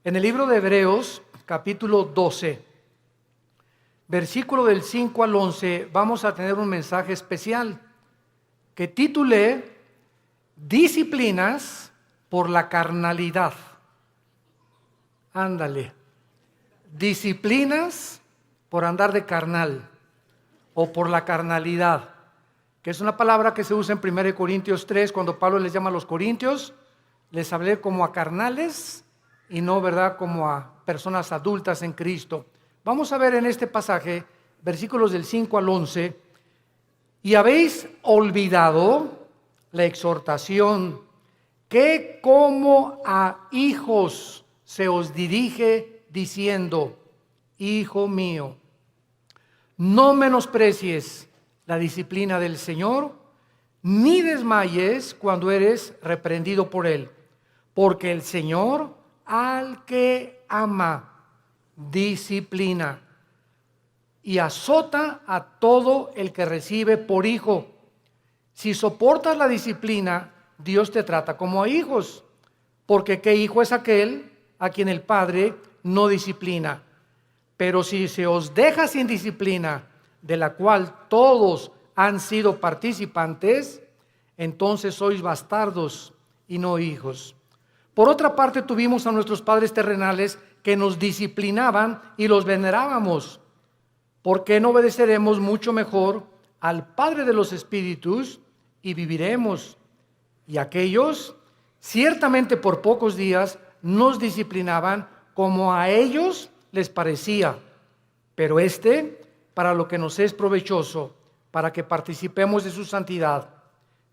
En el libro de Hebreos, capítulo 12, versículo del 5 al 11, vamos a tener un mensaje especial que titulé Disciplinas por la carnalidad. Ándale. Disciplinas por andar de carnal o por la carnalidad, que es una palabra que se usa en 1 Corintios 3, cuando Pablo les llama a los corintios, les hablé como a carnales y no, ¿verdad?, como a personas adultas en Cristo. Vamos a ver en este pasaje, versículos del 5 al 11, y habéis olvidado la exhortación que como a hijos se os dirige diciendo, Hijo mío, no menosprecies la disciplina del Señor, ni desmayes cuando eres reprendido por Él, porque el Señor al que ama disciplina y azota a todo el que recibe por hijo. Si soportas la disciplina, Dios te trata como a hijos, porque ¿qué hijo es aquel a quien el Padre no disciplina? Pero si se os deja sin disciplina, de la cual todos han sido participantes, entonces sois bastardos y no hijos. Por otra parte, tuvimos a nuestros padres terrenales que nos disciplinaban y los venerábamos. ¿Por qué no obedeceremos mucho mejor al Padre de los Espíritus y viviremos? Y aquellos, ciertamente por pocos días, nos disciplinaban como a ellos les parecía, pero para lo que nos es provechoso, para que participemos de su santidad.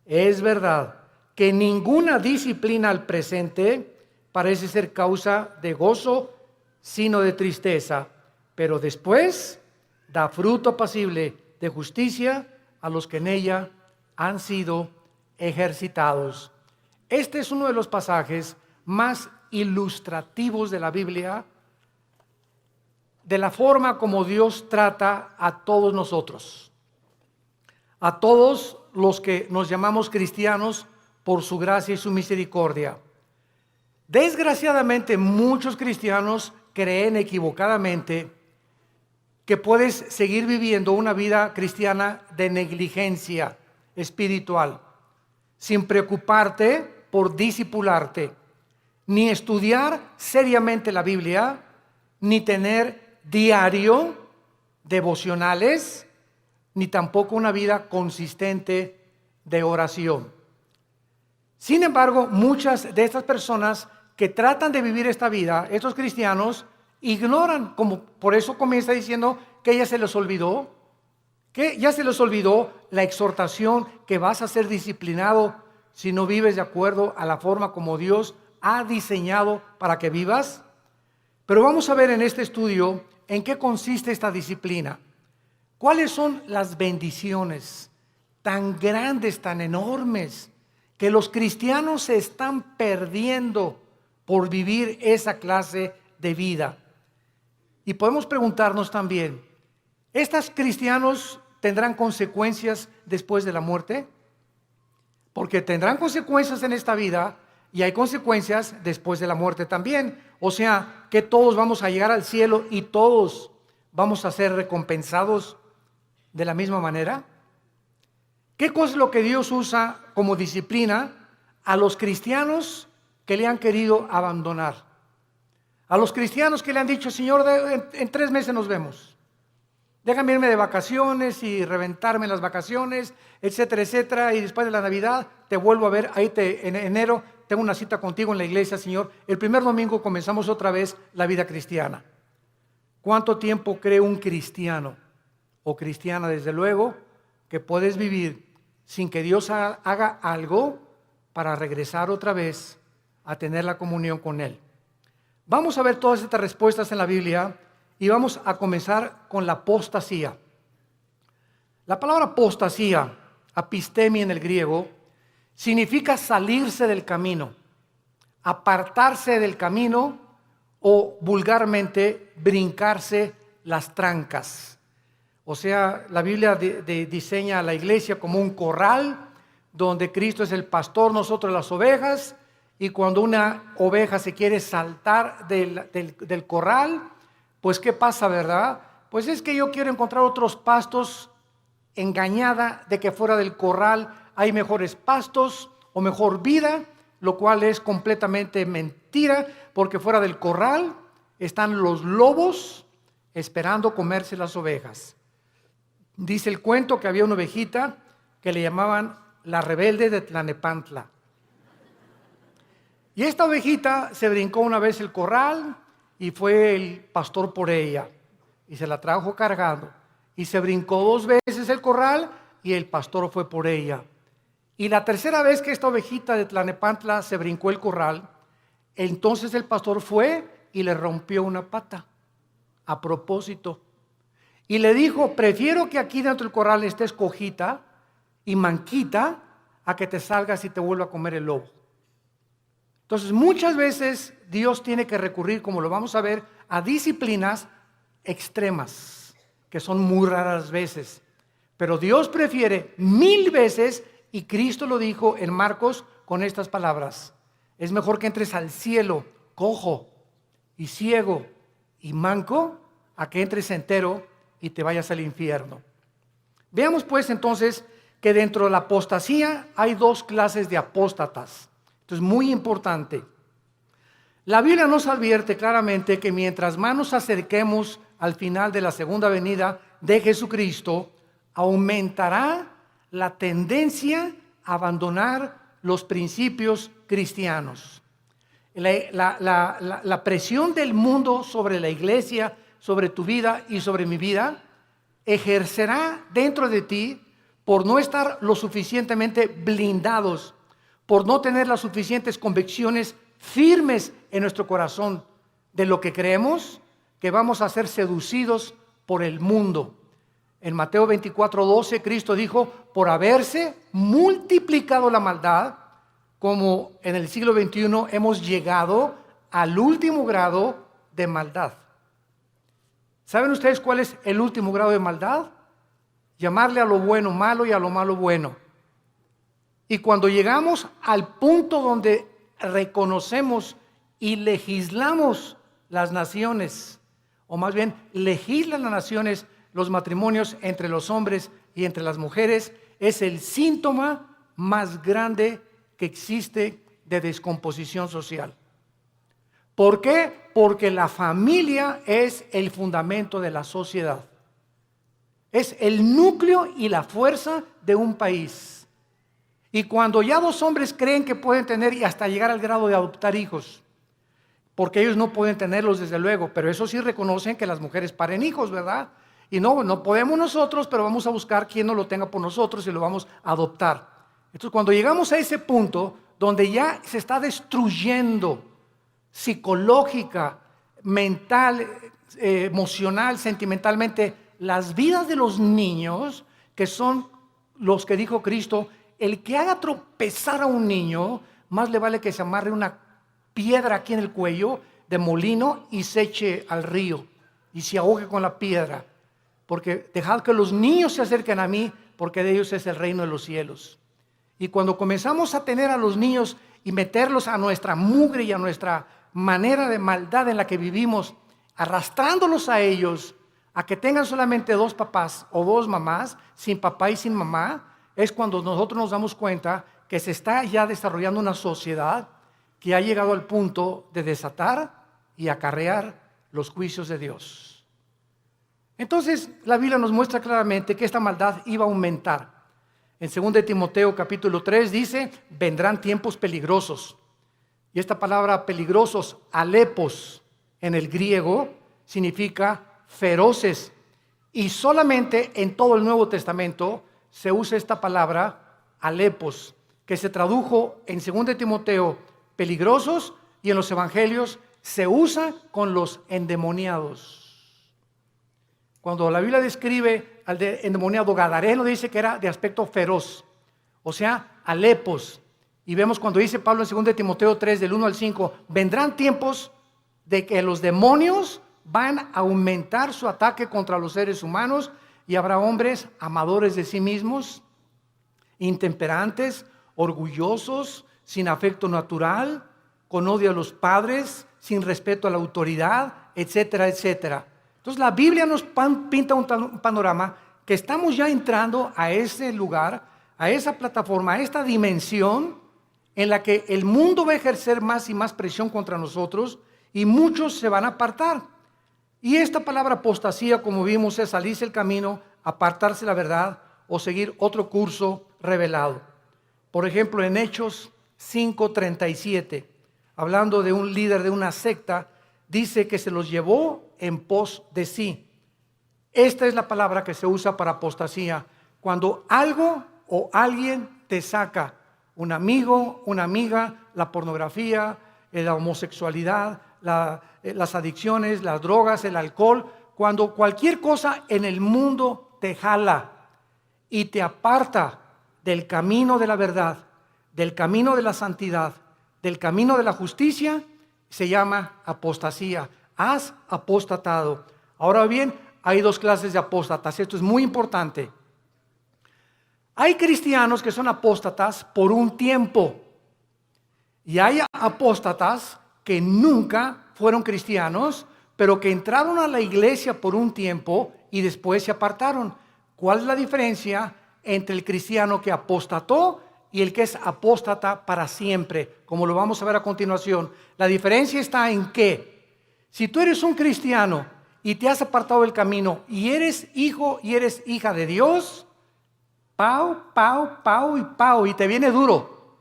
Es verdad que ninguna disciplina al presente parece ser causa de gozo, sino de tristeza, pero después da fruto apacible de justicia a los que en ella han sido ejercitados. Este es uno de los pasajes más ilustrativos de la Biblia, de la forma como Dios trata a todos nosotros, a todos los que nos llamamos cristianos por su gracia y su misericordia. Desgraciadamente, muchos cristianos creen equivocadamente que puedes seguir viviendo una vida cristiana de negligencia espiritual, sin preocuparte por discipularte, ni estudiar seriamente la Biblia, ni tener diario devocionales, ni tampoco una vida consistente de oración. Sin embargo, muchas de estas personas que tratan de vivir esta vida, estos cristianos, ignoran, como por eso comienza diciendo que ya se les olvidó, la exhortación que vas a ser disciplinado si no vives de acuerdo a la forma como Dios ha diseñado para que vivas. Pero vamos a ver en este estudio en qué consiste esta disciplina. ¿Cuáles son las bendiciones tan grandes, tan enormes, que los cristianos se están perdiendo por vivir esa clase de vida? Y podemos preguntarnos también, ¿estos cristianos tendrán consecuencias después de la muerte? Porque tendrán consecuencias en esta vida y hay consecuencias después de la muerte también. O sea, que todos vamos a llegar al cielo y todos vamos a ser recompensados de la misma manera. ¿Qué cosa es lo que Dios usa como disciplina a los cristianos que le han querido abandonar? A los cristianos que le han dicho, Señor, en 3 meses nos vemos. Déjame irme de vacaciones y reventarme las vacaciones, etcétera, etcétera. Y después de la Navidad te vuelvo a ver, en enero tengo una cita contigo en la iglesia, Señor. El primer domingo comenzamos otra vez la vida cristiana. ¿Cuánto tiempo cree un cristiano o cristiana, desde luego, que puedes vivir sin que Dios haga algo para regresar otra vez a tener la comunión con Él? Vamos a ver todas estas respuestas en la Biblia y vamos a comenzar con la apostasía. La palabra apostasía, apistemi en el griego, significa salirse del camino, apartarse del camino o vulgarmente brincarse las trancas. O sea, la Biblia diseña a la iglesia como un corral donde Cristo es el pastor, nosotros las ovejas, Y cuando una oveja se quiere saltar del corral, pues ¿qué pasa, verdad? Pues es que yo quiero encontrar otros pastos, engañada de que fuera del corral hay mejores pastos o mejor vida, lo cual es completamente mentira, porque fuera del corral están los lobos esperando comerse las ovejas. Dice el cuento que había una ovejita que le llamaban la rebelde de Tlanepantla. Y esta ovejita se brincó una vez el corral y fue el pastor por ella y se la trajo cargando. Y se brincó 2 veces el corral y el pastor fue por ella. Y la tercera vez que esta ovejita de Tlanepantla se brincó el corral, entonces el pastor fue y le rompió una pata a propósito. Y le dijo: prefiero que aquí dentro del corral estés cojita y manquita a que te salgas y te vuelva a comer el lobo. Entonces muchas veces Dios tiene que recurrir, como lo vamos a ver, a disciplinas extremas, que son muy raras veces. Pero Dios prefiere 1000 veces, y Cristo lo dijo en Marcos con estas palabras: es mejor que entres al cielo cojo y ciego y manco, a que entres entero y te vayas al infierno. Veamos pues entonces que dentro de la apostasía hay 2 clases de apóstatas. Esto es muy importante. La Biblia nos advierte claramente que mientras más nos acerquemos al final de la segunda venida de Jesucristo, aumentará la tendencia a abandonar los principios cristianos. La presión del mundo sobre la iglesia, sobre tu vida y sobre mi vida, ejercerá dentro de ti por no estar lo suficientemente blindados, por no tener las suficientes convicciones firmes en nuestro corazón de lo que creemos, que vamos a ser seducidos por el mundo. En Mateo 24:12 Cristo dijo: por haberse multiplicado la maldad, como en el siglo XXI hemos llegado al último grado de maldad. ¿Saben ustedes cuál es el último grado de maldad? Llamarle a lo bueno malo y a lo malo bueno. Y cuando llegamos al punto donde reconocemos y legislamos las naciones, o más bien legislan las naciones los matrimonios entre los hombres y entre las mujeres, es el síntoma más grande que existe de descomposición social. ¿Por qué? Porque la familia es el fundamento de la sociedad. Es el núcleo y la fuerza de un país. Y cuando ya 2 hombres creen que pueden tener y hasta llegar al grado de adoptar hijos, porque ellos no pueden tenerlos desde luego, pero eso sí reconocen que las mujeres paren hijos, ¿verdad? Y no podemos nosotros, pero vamos a buscar quien no lo tenga por nosotros y lo vamos a adoptar. Entonces cuando llegamos a ese punto donde ya se está destruyendo psicológica, mental, emocional, sentimentalmente las vidas de los niños, que son los que dijo Cristo: el que haga tropezar a un niño, más le vale que se amarre una piedra aquí en el cuello de molino y se eche al río y se ahogue con la piedra, porque dejad que los niños se acerquen a mí, porque de ellos es el reino de los cielos. Y cuando comenzamos a tener a los niños y meterlos a nuestra mugre y a nuestra manera de maldad en la que vivimos, arrastrándolos a ellos a que tengan solamente 2 papás o 2 mamás, sin papá y sin mamá, es cuando nosotros nos damos cuenta que se está ya desarrollando una sociedad que ha llegado al punto de desatar y acarrear los juicios de Dios. Entonces la Biblia nos muestra claramente que esta maldad iba a aumentar. En 2 Timoteo capítulo 3 dice: vendrán tiempos peligrosos. Y esta palabra peligrosos, alepos, en el griego significa feroces. Y solamente en todo el Nuevo Testamento se usa esta palabra alepos, que se tradujo en 2 Timoteo peligrosos, y en los evangelios se usa con los endemoniados. Cuando la Biblia describe al endemoniado gadareno, dice que era de aspecto feroz, o sea, alepos. Y vemos cuando dice Pablo en 2 Timoteo 3 del 1 al 5, vendrán tiempos de que los demonios van a aumentar su ataque contra los seres humanos, y habrá hombres amadores de sí mismos, intemperantes, orgullosos, sin afecto natural, con odio a los padres, sin respeto a la autoridad, etcétera, etcétera. Entonces la Biblia nos pinta un panorama que estamos ya entrando a ese lugar, a esa plataforma, a esta dimensión en la que el mundo va a ejercer más y más presión contra nosotros y muchos se van a apartar. Y esta palabra apostasía, como vimos, es salirse el camino, apartarse de la verdad o seguir otro curso revelado. Por ejemplo, en Hechos 5:37, hablando de un líder de una secta, dice que se los llevó en pos de sí. Esta es la palabra que se usa para apostasía, cuando algo o alguien te saca, un amigo, una amiga, la pornografía, la homosexualidad, las adicciones, las drogas, el alcohol, cuando cualquier cosa en el mundo te jala y te aparta del camino de la verdad, del camino de la santidad, del camino de la justicia, se llama apostasía. Has apostatado. Ahora bien, hay dos clases de apóstatas. Esto es muy importante. Hay cristianos que son apóstatas por un tiempo y hay apóstatas que nunca fueron cristianos, pero que entraron a la iglesia por un tiempo y después se apartaron. ¿Cuál es la diferencia entre el cristiano que apostató y el que es apóstata para siempre? Como lo vamos a ver a continuación. La diferencia está en que si tú eres un cristiano y te has apartado del camino y eres hijo y eres hija de Dios, pau, pau, pau y pau, y te viene duro.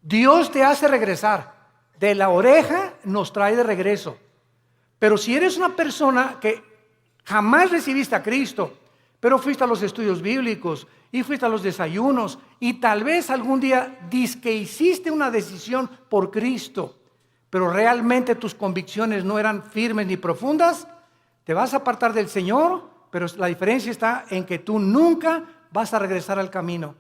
Dios te hace regresar. De la oreja nos trae de regreso. Pero si eres una persona que jamás recibiste a Cristo, pero fuiste a los estudios bíblicos y fuiste a los desayunos y tal vez algún día dizque hiciste una decisión por Cristo, pero realmente tus convicciones no eran firmes ni profundas, te vas a apartar del Señor, pero la diferencia está en que tú nunca vas a regresar al camino.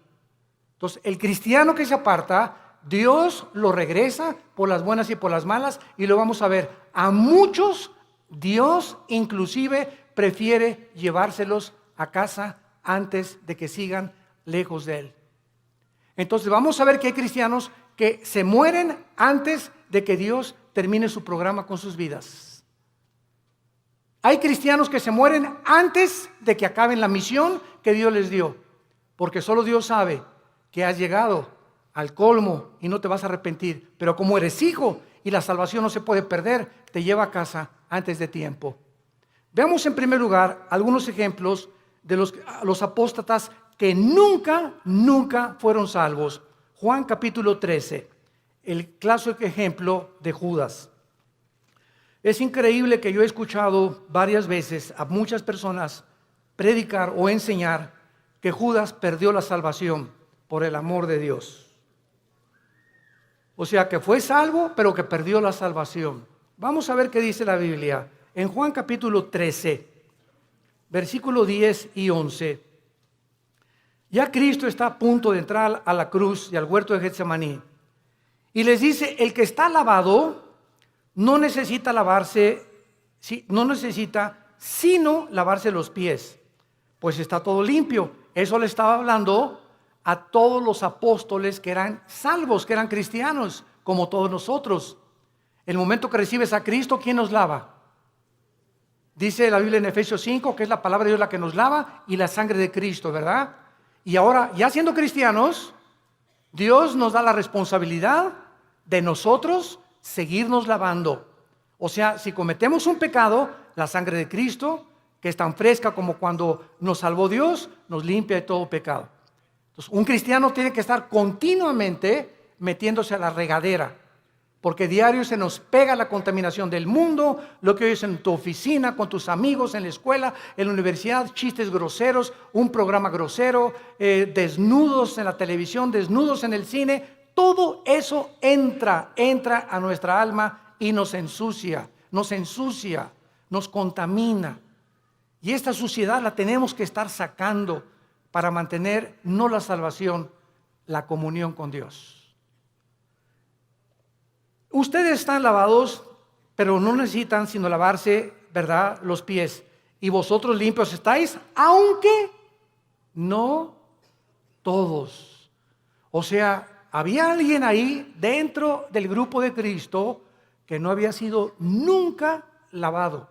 Entonces, el cristiano que se aparta, Dios lo regresa por las buenas y por las malas, y lo vamos a ver. A muchos Dios inclusive prefiere llevárselos a casa antes de que sigan lejos de Él. Entonces vamos a ver que hay cristianos que se mueren antes de que Dios termine su programa con sus vidas. Hay cristianos que se mueren antes de que acaben la misión que Dios les dio, porque solo Dios sabe que has llegado al colmo y no te vas a arrepentir, pero como eres hijo y la salvación no se puede perder, te lleva a casa antes de tiempo. Veamos en primer lugar algunos ejemplos de los apóstatas que nunca fueron salvos. Juan capítulo 13, el clásico ejemplo de Judas. Es increíble que yo he escuchado varias veces a muchas personas predicar o enseñar que Judas perdió la salvación por el amor de Dios. O sea, que fue salvo, pero que perdió la salvación. Vamos a ver qué dice la Biblia. En Juan capítulo 13, versículo 10 y 11. Ya Cristo está a punto de entrar a la cruz y al huerto de Getsemaní. Y les dice, el que está lavado no necesita sino lavarse los pies, pues está todo limpio. Eso le estaba hablando a todos los apóstoles que eran salvos, que eran cristianos, como todos nosotros. El momento que recibes a Cristo, ¿quién nos lava? Dice la Biblia en Efesios 5 que es la palabra de Dios la que nos lava y la sangre de Cristo, ¿verdad? Y ahora, ya siendo cristianos, Dios nos da la responsabilidad de nosotros seguirnos lavando. O sea, si cometemos un pecado, la sangre de Cristo, que es tan fresca como cuando nos salvó Dios, nos limpia de todo pecado. Entonces, un cristiano tiene que estar continuamente metiéndose a la regadera, porque diario se nos pega la contaminación del mundo, lo que oyes en tu oficina, con tus amigos, en la escuela, en la universidad, chistes groseros, un programa grosero, desnudos en la televisión, desnudos en el cine. Todo eso entra a nuestra alma y nos ensucia, nos contamina. Y esta suciedad la tenemos que estar sacando para mantener no la salvación, la comunión con Dios. Ustedes están lavados, pero no necesitan sino lavarse, ¿verdad?, los pies. Y vosotros limpios estáis, aunque no todos. O sea, había alguien ahí dentro del grupo de Cristo que no había sido nunca lavado.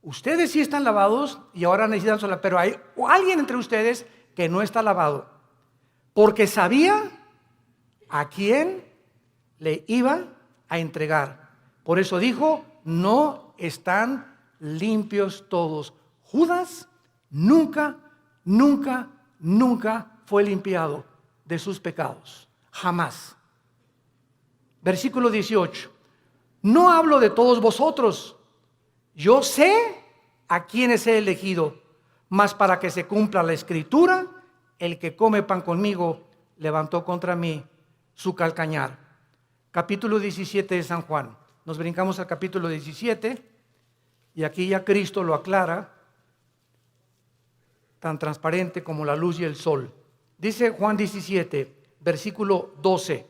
Ustedes sí están lavados y ahora necesitan sola, pero hay alguien entre ustedes que no está lavado, porque sabía a quién le iba a entregar. Por eso dijo, no están limpios todos. Judas nunca fue limpiado de sus pecados, jamás. Versículo 18, no hablo de todos vosotros, yo sé a quienes he elegido, mas para que se cumpla la escritura, el que come pan conmigo levantó contra mí su calcañar. Capítulo 17 de San Juan. Nos brincamos al capítulo 17 y aquí ya Cristo lo aclara, tan transparente como la luz y el sol. Dice Juan 17, versículo 12.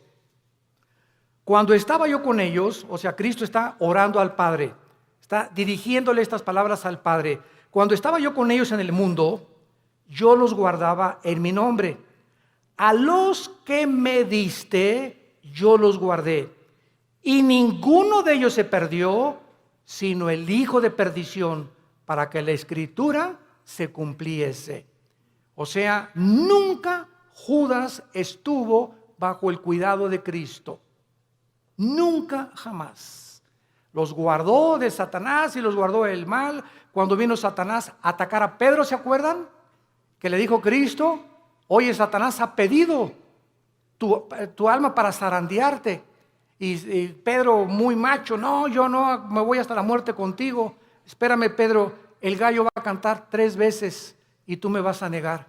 Cuando estaba yo con ellos, o sea, Cristo está orando al Padre, está dirigiéndole estas palabras al Padre. Cuando estaba yo con ellos en el mundo, yo los guardaba en mi nombre. A los que me diste, yo los guardé. Y ninguno de ellos se perdió, sino el hijo de perdición, para que la escritura se cumpliese. O sea, nunca Judas estuvo bajo el cuidado de Cristo. Nunca, jamás. Los guardó de Satanás y los guardó del mal. Cuando vino Satanás a atacar a Pedro, ¿se acuerdan? Que le dijo Cristo, oye, Satanás ha pedido tu alma para zarandearte. Y Pedro, muy macho, no, yo no, me voy hasta la muerte contigo. Espérame, Pedro, el gallo va a cantar 3 veces y tú me vas a negar.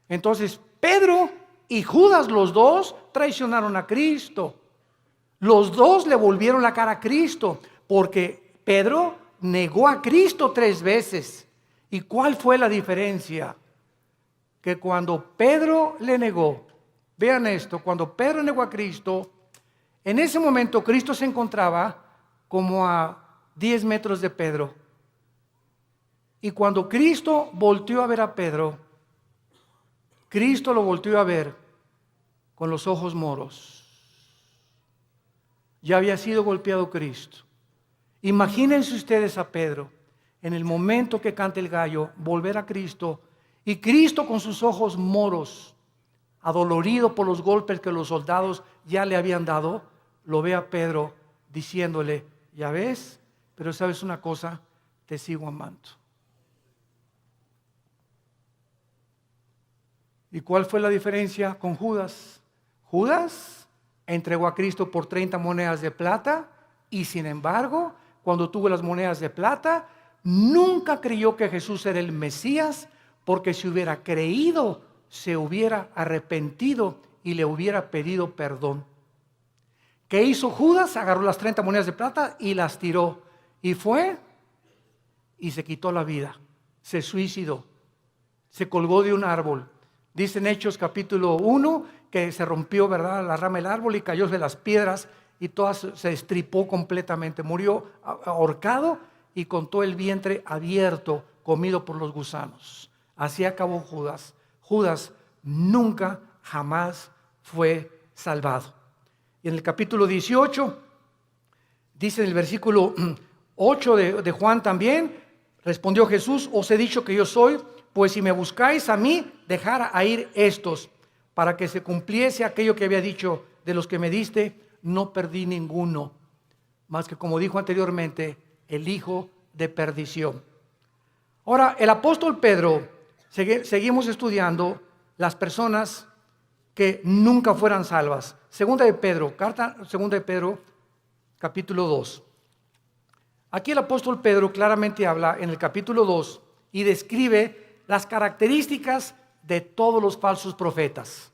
Entonces, Pedro y Judas, los dos, traicionaron a Cristo. Los dos le volvieron la cara a Cristo, porque Pedro negó a Cristo 3 veces. ¿Y cuál fue la diferencia? Que cuando Pedro le negó, vean esto, cuando Pedro negó a Cristo, en ese momento Cristo se encontraba como a 10 metros de Pedro. Y cuando Cristo volteó a ver a Pedro, Cristo lo volteó a ver con los ojos moros. Ya había sido golpeado Cristo. Imagínense ustedes a Pedro, en el momento que cante el gallo, volver a Cristo, y Cristo con sus ojos moros, adolorido por los golpes que los soldados ya le habían dado, lo ve a Pedro diciéndole, ya ves, pero sabes una cosa, te sigo amando. ¿Y cuál fue la diferencia con Judas? Judas entregó a Cristo por 30 monedas de plata y sin embargo, cuando tuvo las monedas de plata, nunca creyó que Jesús era el Mesías, porque si hubiera creído, se hubiera arrepentido y le hubiera pedido perdón. ¿Qué hizo Judas? Agarró las 30 monedas de plata y las tiró. Y fue y se quitó la vida. Se suicidó. Se colgó de un árbol. Dice en Hechos capítulo 1 que se rompió, ¿verdad?, la rama del árbol y cayó de las piedras y todas se estripó completamente. Murió ahorcado y con todo el vientre abierto, comido por los gusanos. Así acabó Judas. Judas nunca, jamás fue salvado. Y en el capítulo 18, dice en el versículo 8 de Juan también, respondió Jesús, os he dicho que yo soy, pues si me buscáis a mí, dejad a ir estos, para que se cumpliese aquello que había dicho, de los que me diste, no perdí ninguno, más que como dijo anteriormente, el hijo de perdición. Ahora, el apóstol Pedro, seguimos estudiando las personas que nunca fueran salvas. Carta segunda de Pedro, capítulo 2. Aquí el apóstol Pedro claramente habla en el capítulo 2 y describe las características de todos los falsos profetas.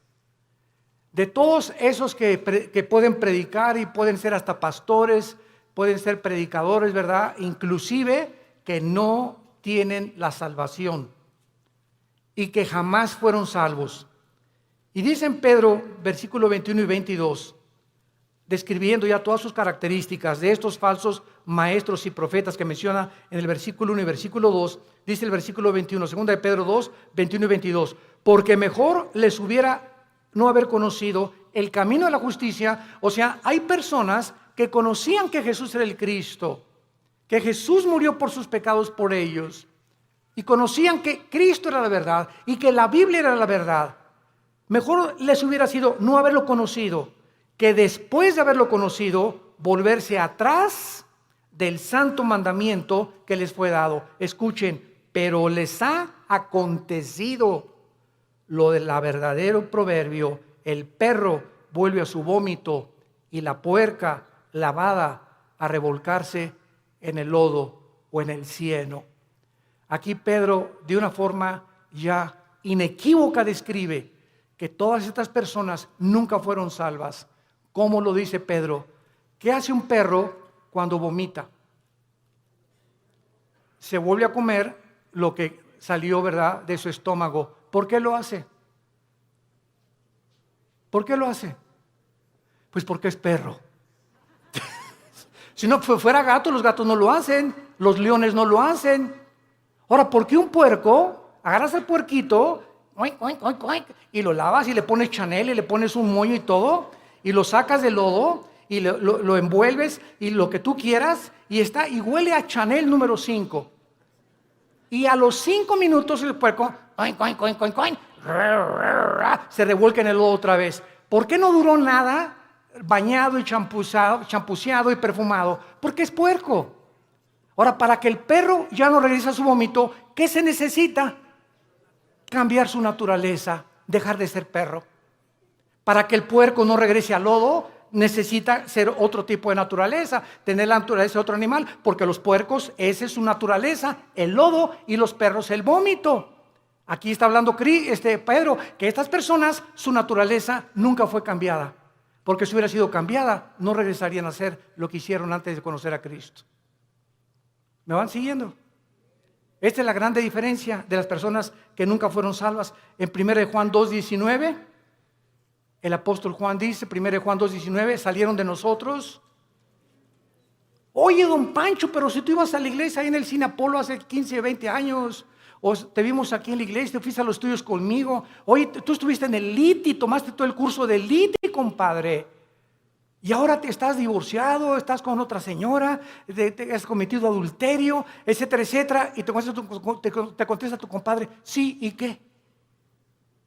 De todos esos que pueden predicar y pueden ser hasta pastores, pueden ser predicadores, ¿verdad? Inclusive que no tienen la salvación y que jamás fueron salvos. Y dice en Pedro, versículo 21 y 22, describiendo ya todas sus características de estos falsos maestros y profetas que menciona en el versículo 1 y versículo 2, dice el versículo 21, segunda de Pedro 2, 21 y 22, porque mejor les hubiera no haber conocido el camino de la justicia. O sea, hay personas que conocían que Jesús era el Cristo, que Jesús murió por sus pecados por ellos, y conocían que Cristo era la verdad y que la Biblia era la verdad. Mejor les hubiera sido no haberlo conocido, que después de haberlo conocido, volverse atrás del santo mandamiento que les fue dado. Escuchen, pero les ha acontecido lo del verdadero proverbio: el perro vuelve a su vómito y la puerca lavada a revolcarse en el lodo o en el cieno. Aquí Pedro, de una forma ya inequívoca, describe que todas estas personas nunca fueron salvas. ¿Cómo lo dice Pedro? ¿Qué hace un perro cuando vomita? Se vuelve a comer lo que salió, ¿verdad?, de su estómago. ¿Por qué lo hace? ¿Por qué lo hace? Pues porque es perro. Si no fuera gato, los gatos no lo hacen, los leones no lo hacen. Ahora, ¿por qué un puerco? Agarras al puerquito y lo lavas y le pones Chanel y le pones un moño y todo, y lo sacas del lodo y lo envuelves y lo que tú quieras, y está y huele a Chanel número 5. Y a los 5 minutos el puerco se revuelca en el lodo otra vez. ¿Por qué no duró nada bañado y champuceado y perfumado? Porque es puerco. Ahora, para que el perro ya no regrese a su vómito, ¿qué se necesita? Cambiar su naturaleza, dejar de ser perro. Para que el puerco no regrese al lodo, necesita ser otro tipo de naturaleza, tener la naturaleza de otro animal, porque los puercos, esa es su naturaleza, el lodo, y los perros el vómito. Aquí está hablando Pedro, que estas personas, su naturaleza nunca fue cambiada, porque si hubiera sido cambiada, no regresarían a ser lo que hicieron antes de conocer a Cristo. ¿Me van siguiendo? Esta es la grande diferencia de las personas que nunca fueron salvas. En 1 Juan 2:19, el apóstol Juan dice, 1 Juan 2:19, salieron de nosotros. Oye, don Pancho, pero si tú ibas a la iglesia ahí en el Cine Apolo hace 15, 20 años, o te vimos aquí en la iglesia, te fuiste a los estudios conmigo. Oye, tú estuviste en el LITI, tomaste todo el curso del LITI, compadre. Y ahora te estás divorciado, estás con otra señora, te has cometido adulterio, etcétera, etcétera. Y te contesta tu compadre, sí, ¿y qué?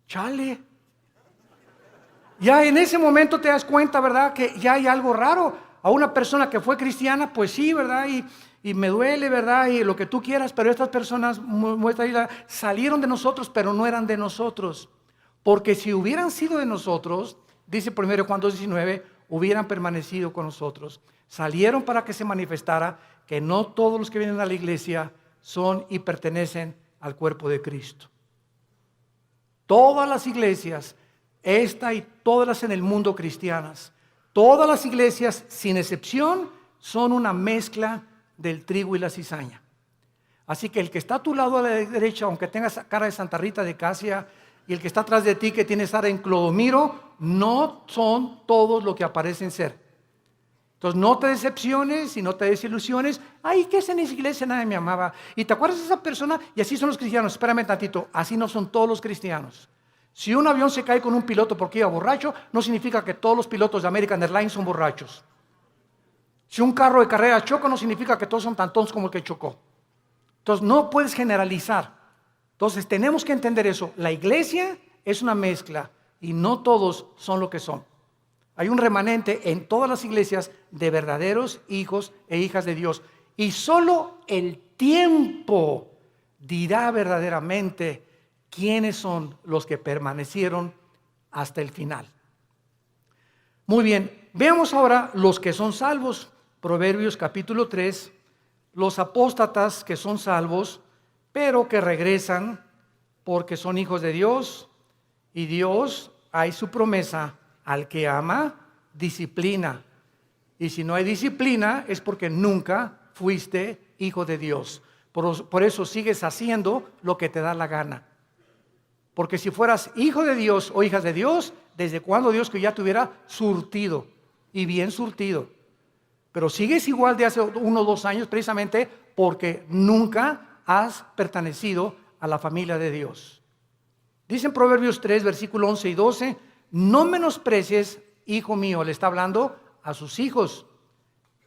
Chale. Ya en ese momento te das cuenta, ¿verdad?, que ya hay algo raro. A una persona que fue cristiana, pues sí, ¿verdad? Y me duele, ¿verdad? Y lo que tú quieras, pero estas personas salieron de nosotros, pero no eran de nosotros. Porque si hubieran sido de nosotros, dice 1 Juan 2:19, hubieran permanecido con nosotros. Salieron para que se manifestara que no todos los que vienen a la iglesia son y pertenecen al cuerpo de Cristo. Todas las iglesias, esta y todas las en el mundo cristianas, todas las iglesias sin excepción son una mezcla del trigo y la cizaña. Así que el que está a tu lado a la derecha, aunque tengas cara de Santa Rita de Casia, y el que está atrás de ti que tiene cara en Clodomiro, no son todos lo que aparecen ser. Entonces no te decepciones y no te desilusiones. Ay, ¿qué es en esa iglesia? Nadie me amaba. ¿Y te acuerdas de esa persona? Y así son los cristianos. Espérame tantito, así no son todos los cristianos. Si un avión se cae con un piloto porque iba borracho, no significa que todos los pilotos de American Airlines son borrachos. Si un carro de carrera choca, no significa que todos son tan tontos como el que chocó. Entonces no puedes generalizar. Entonces tenemos que entender eso. La iglesia es una mezcla y no todos son lo que son. Hay un remanente en todas las iglesias de verdaderos hijos e hijas de Dios. Y solo el tiempo dirá verdaderamente quiénes son los que permanecieron hasta el final. Muy bien, veamos ahora los que son salvos. Proverbios capítulo 3, los apóstatas que son salvos, pero que regresan porque son hijos de Dios, y Dios, hay su promesa, al que ama, disciplina. Y si no hay disciplina es porque nunca fuiste hijo de Dios. Por eso sigues haciendo lo que te da la gana. Porque si fueras hijo de Dios o hijas de Dios, ¿desde cuándo Dios que ya te hubiera surtido? Y bien surtido. Pero sigues igual de hace 1 o 2 años precisamente porque nunca has pertenecido a la familia de Dios. Dice en Proverbios 3, versículo 11 y 12, no menosprecies, hijo mío, le está hablando a sus hijos,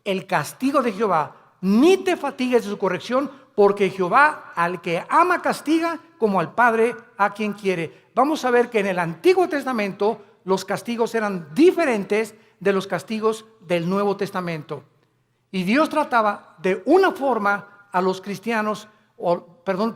el castigo de Jehová, ni te fatigues de su corrección, porque Jehová al que ama castiga, como al padre a quien quiere. Vamos a ver que en el Antiguo Testamento los castigos eran diferentes de los castigos del Nuevo Testamento. Y Dios trataba de una forma a los cristianos,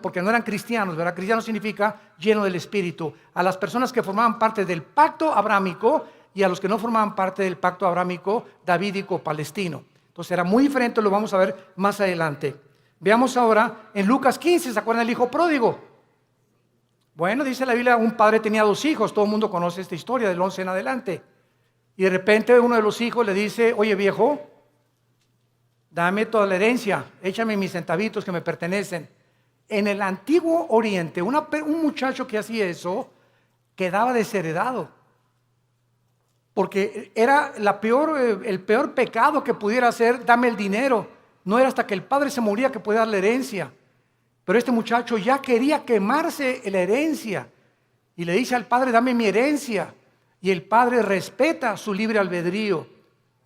porque no eran cristianos, ¿verdad? Cristiano significa lleno del Espíritu. A las personas que formaban parte del pacto abrámico y a los que no formaban parte del pacto abrámico davídico palestino. Entonces era muy diferente, lo vamos a ver más adelante. Veamos ahora en Lucas 15, ¿se acuerdan del hijo pródigo? Bueno, dice la Biblia, un padre tenía 2 hijos, todo el mundo conoce esta historia del 11 en adelante. Y de repente uno de los hijos le dice, oye viejo, dame toda la herencia, échame mis centavitos que me pertenecen. En el antiguo Oriente, un muchacho que hacía eso quedaba desheredado. Porque era el peor pecado que pudiera hacer, dame el dinero. No era hasta que el padre se moría que podía dar la herencia. Pero este muchacho ya quería quemarse la herencia. Y le dice al padre, dame mi herencia. Y el padre respeta su libre albedrío,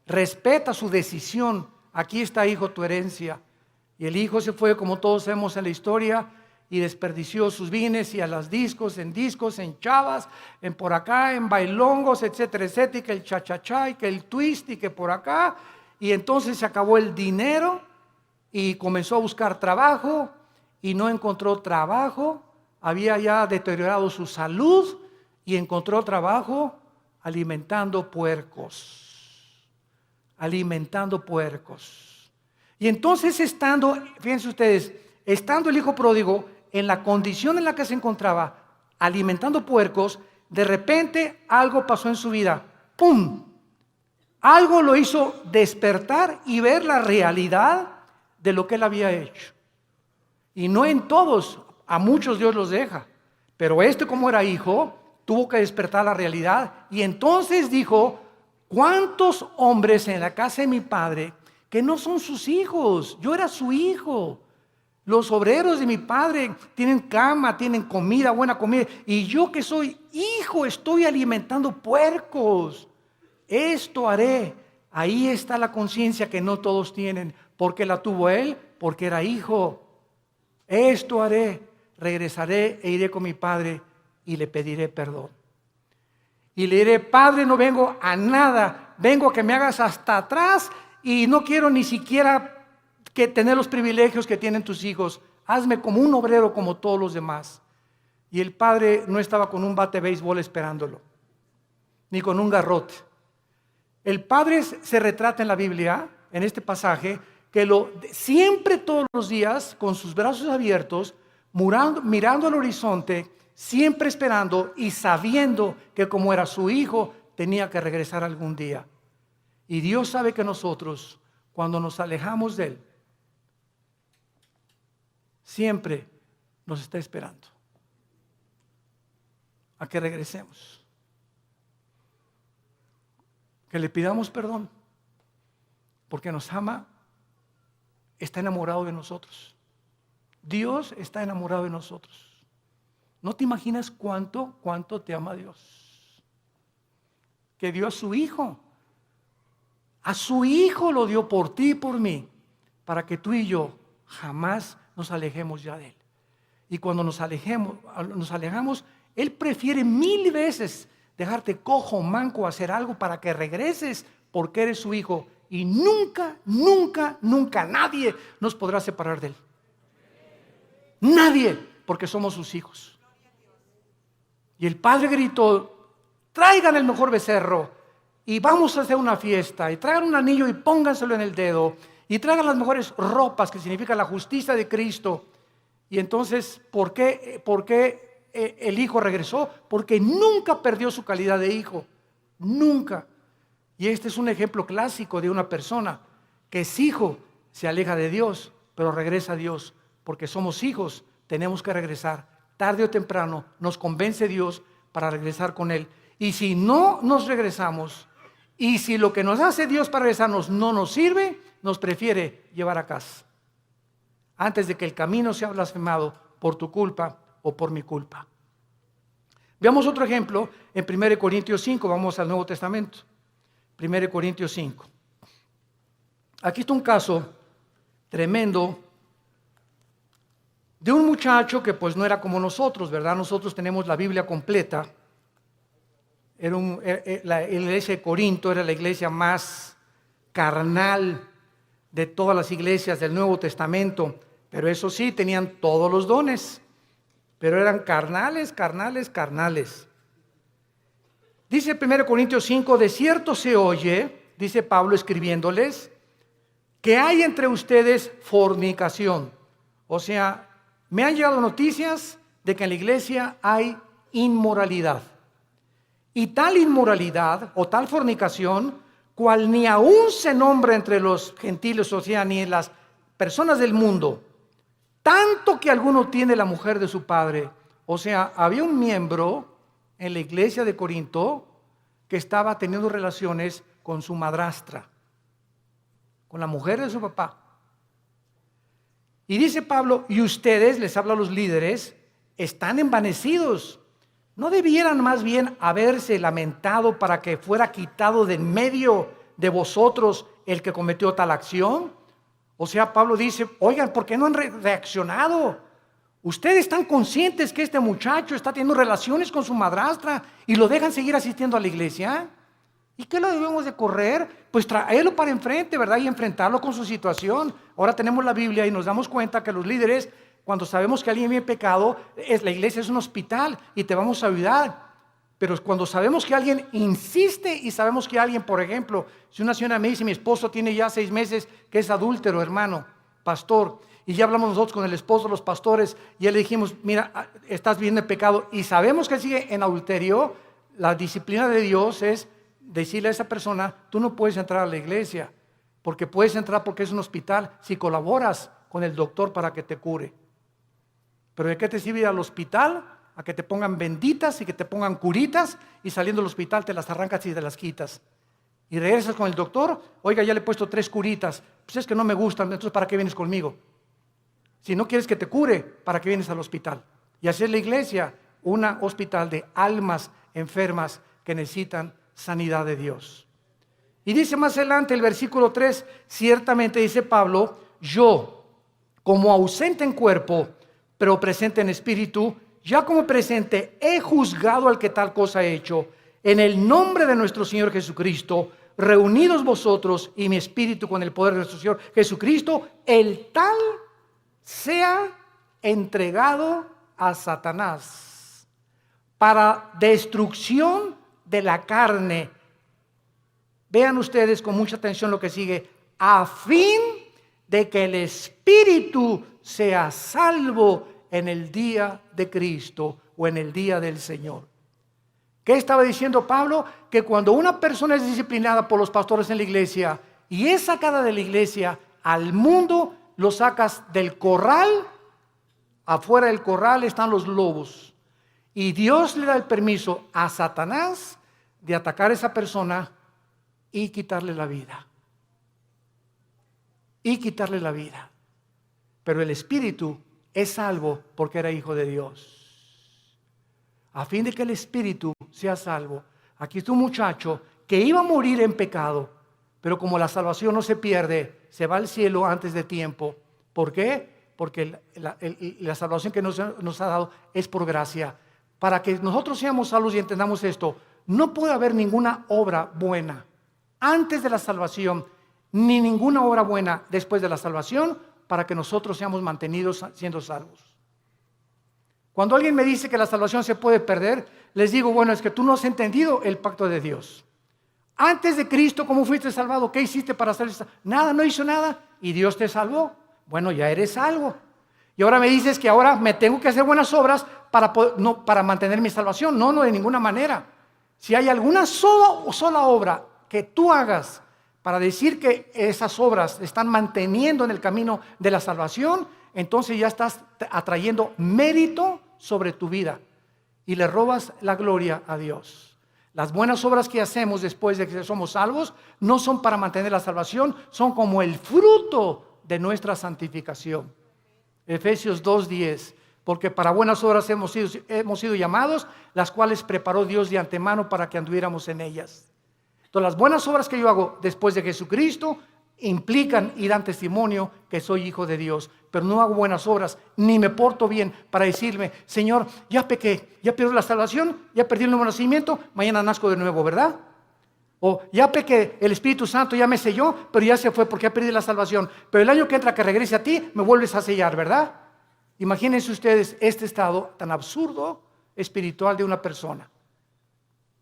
respeta su decisión. Aquí está, hijo, tu herencia. Y el hijo se fue, como todos sabemos en la historia, y desperdició sus bienes y a las discos, en chavas, en por acá, en bailongos, etcétera, etcétera, y que el cha-cha-cha, y que el twist, y que por acá. Y entonces se acabó el dinero y comenzó a buscar trabajo y no encontró trabajo. Había ya deteriorado su salud y encontró trabajo alimentando puercos. Alimentando puercos. Y entonces fíjense ustedes, estando el hijo pródigo en la condición en la que se encontraba, alimentando puercos, de repente algo pasó en su vida. ¡Pum! Algo lo hizo despertar y ver la realidad de lo que él había hecho. Y no en todos, a muchos Dios los deja. Pero como era hijo, tuvo que despertar la realidad. Y entonces dijo, ¿cuántos hombres en la casa de mi padre que no son sus hijos? Yo era su hijo. Los obreros de mi padre tienen cama, tienen comida, buena comida. Y yo que soy hijo estoy alimentando puercos. Esto haré. Ahí está la conciencia que no todos tienen. ¿Por qué la tuvo él? Porque era hijo. Esto haré. Regresaré e iré con mi padre y le pediré perdón. Y le diré, Padre, no vengo a nada. Vengo a que me hagas hasta atrás y no quiero ni siquiera que tener los privilegios que tienen tus hijos. Hazme como un obrero como todos los demás. Y el padre no estaba con un bate de béisbol esperándolo, ni con un garrote. El padre se retrata en la Biblia, en este pasaje, que siempre todos los días, con sus brazos abiertos, mirando al horizonte, siempre esperando y sabiendo que como era su hijo, tenía que regresar algún día. Y Dios sabe que nosotros, cuando nos alejamos de Él, siempre nos está esperando a que regresemos, que le pidamos perdón, porque nos ama, está enamorado de nosotros. Dios está enamorado de nosotros. No te imaginas cuánto te ama Dios, que dio a su hijo. A su hijo lo dio por ti y por mí, para que tú y yo jamás nos alejemos ya de Él. Y cuando nos alejamos, Él prefiere 1000 veces dejarte cojo, manco, hacer algo para que regreses, porque eres su hijo. Y nunca, nunca, nunca nadie nos podrá separar de Él. Nadie, porque somos sus hijos. Y el padre gritó, traigan el mejor becerro y vamos a hacer una fiesta, y traigan un anillo y pónganselo en el dedo, y traigan las mejores ropas, que significa la justicia de Cristo. Y entonces, ¿por qué el hijo regresó? Porque nunca perdió su calidad de hijo, nunca. Y este es un ejemplo clásico de una persona que es hijo, se aleja de Dios, pero regresa a Dios, porque somos hijos, tenemos que regresar. Tarde o temprano nos convence Dios para regresar con Él. Y si no nos regresamos, y si lo que nos hace Dios para regresarnos no nos sirve, nos prefiere llevar a casa, antes de que el camino sea blasfemado por tu culpa o por mi culpa. Veamos otro ejemplo en 1 Corintios 5, vamos al Nuevo Testamento. 1 Corintios 5. Aquí está un caso tremendo de un muchacho que pues no era como nosotros, ¿verdad? Nosotros tenemos la Biblia completa. La iglesia de Corinto era la iglesia más carnal de todas las iglesias del Nuevo Testamento, pero eso sí, tenían todos los dones, pero eran carnales. Dice 1 Corintios 5, de cierto se oye, dice Pablo escribiéndoles, que hay entre ustedes fornicación. O sea, me han llegado noticias de que en la iglesia hay inmoralidad. Y tal inmoralidad o tal fornicación, cual ni aún se nombra entre los gentiles, o sea, ni en las personas del mundo, tanto que alguno tiene la mujer de su padre. O sea, había un miembro en la iglesia de Corinto que estaba teniendo relaciones con su madrastra, con la mujer de su papá. Y dice Pablo, y ustedes, les habla a los líderes, están envanecidos. ¿No debieran más bien haberse lamentado para que fuera quitado de en medio de vosotros el que cometió tal acción? O sea, Pablo dice, oigan, ¿por qué no han reaccionado? Ustedes están conscientes que este muchacho está teniendo relaciones con su madrastra y lo dejan seguir asistiendo a la iglesia. ¿Y qué lo debemos de correr? Pues traerlo para enfrente, ¿verdad? Y enfrentarlo con su situación. Ahora tenemos la Biblia y nos damos cuenta que los líderes, cuando sabemos que alguien vive en pecado, la iglesia es un hospital y te vamos a ayudar. Pero cuando sabemos que alguien insiste y sabemos que alguien, por ejemplo, si una señora me dice, mi esposo tiene ya 6 meses que es adúltero, hermano, pastor, y ya hablamos nosotros con el esposo de los pastores, y ya le dijimos, mira, estás viviendo en pecado, y sabemos que él sigue en adulterio, la disciplina de Dios es decirle a esa persona, tú no puedes entrar a la iglesia, porque puedes entrar porque es un hospital, si colaboras con el doctor para que te cure. Pero ¿de qué te sirve ir al hospital? A que te pongan benditas y que te pongan curitas, y saliendo del hospital te las arrancas y te las quitas. Y regresas con el doctor, oiga, ya le he puesto 3 curitas, pues es que no me gustan, entonces ¿para qué vienes conmigo? Si no quieres que te cure, ¿para qué vienes al hospital? Y así es la iglesia, un hospital de almas enfermas que necesitan sanidad de Dios. Y dice más adelante el versículo 3, ciertamente dice Pablo, yo, como ausente en cuerpo, pero presente en espíritu, ya como presente he juzgado al que tal cosa ha hecho, en el nombre de nuestro Señor Jesucristo, reunidos vosotros y mi espíritu con el poder de nuestro Señor Jesucristo, el tal sea entregado a Satanás para destrucción de la carne. Vean ustedes con mucha atención lo que sigue, a fin de que el espíritu sea salvo en el día de Cristo o en el día del Señor. ¿Qué estaba diciendo Pablo? Que cuando una persona es disciplinada por los pastores en la iglesia y es sacada de la iglesia al mundo, lo sacas del corral, afuera del corral están los lobos. Y Dios le da el permiso a Satanás de atacar a esa persona y quitarle la vida. Y quitarle la vida. Pero el espíritu es salvo porque era hijo de Dios. A fin de que el espíritu sea salvo. Aquí está un muchacho que iba a morir en pecado, pero como la salvación no se pierde, se va al cielo antes de tiempo. ¿Por qué? Porque la salvación que nos ha dado es por gracia. Para que nosotros seamos salvos y entendamos esto, no puede haber ninguna obra buena antes de la salvación, ni ninguna obra buena después de la salvación, para que nosotros seamos mantenidos siendo salvos. Cuando alguien me dice que la salvación se puede perder, les digo, bueno, es que tú no has entendido el pacto de Dios. Antes de Cristo, ¿cómo fuiste salvado? ¿Qué hiciste para ser salvo? Nada, no hizo nada, y Dios te salvó. Bueno, ya eres salvo. Y ahora me dices que ahora me tengo que hacer buenas obras para mantener mi salvación. No, de ninguna manera. Si hay alguna sola obra que tú hagas para decir que esas obras están manteniendo en el camino de la salvación, entonces ya estás atrayendo mérito sobre tu vida y le robas la gloria a Dios. Las buenas obras que hacemos después de que somos salvos no son para mantener la salvación, son como el fruto de nuestra santificación. Efesios 2:10, porque para buenas obras hemos sido llamados, las cuales preparó Dios de antemano para que anduviéramos en ellas. Entonces, las buenas obras que yo hago después de Jesucristo implican y dan testimonio que soy hijo de Dios, pero no hago buenas obras, ni me porto bien para decirme, Señor, ya pequé, ya perdí la salvación, ya perdí el nuevo nacimiento, mañana nazco de nuevo, ¿verdad? O ya pequé, el Espíritu Santo ya me selló, pero ya se fue porque ya perdí la salvación, pero el año que entra que regrese a ti, me vuelves a sellar, ¿verdad? Imagínense ustedes este estado tan absurdo espiritual de una persona.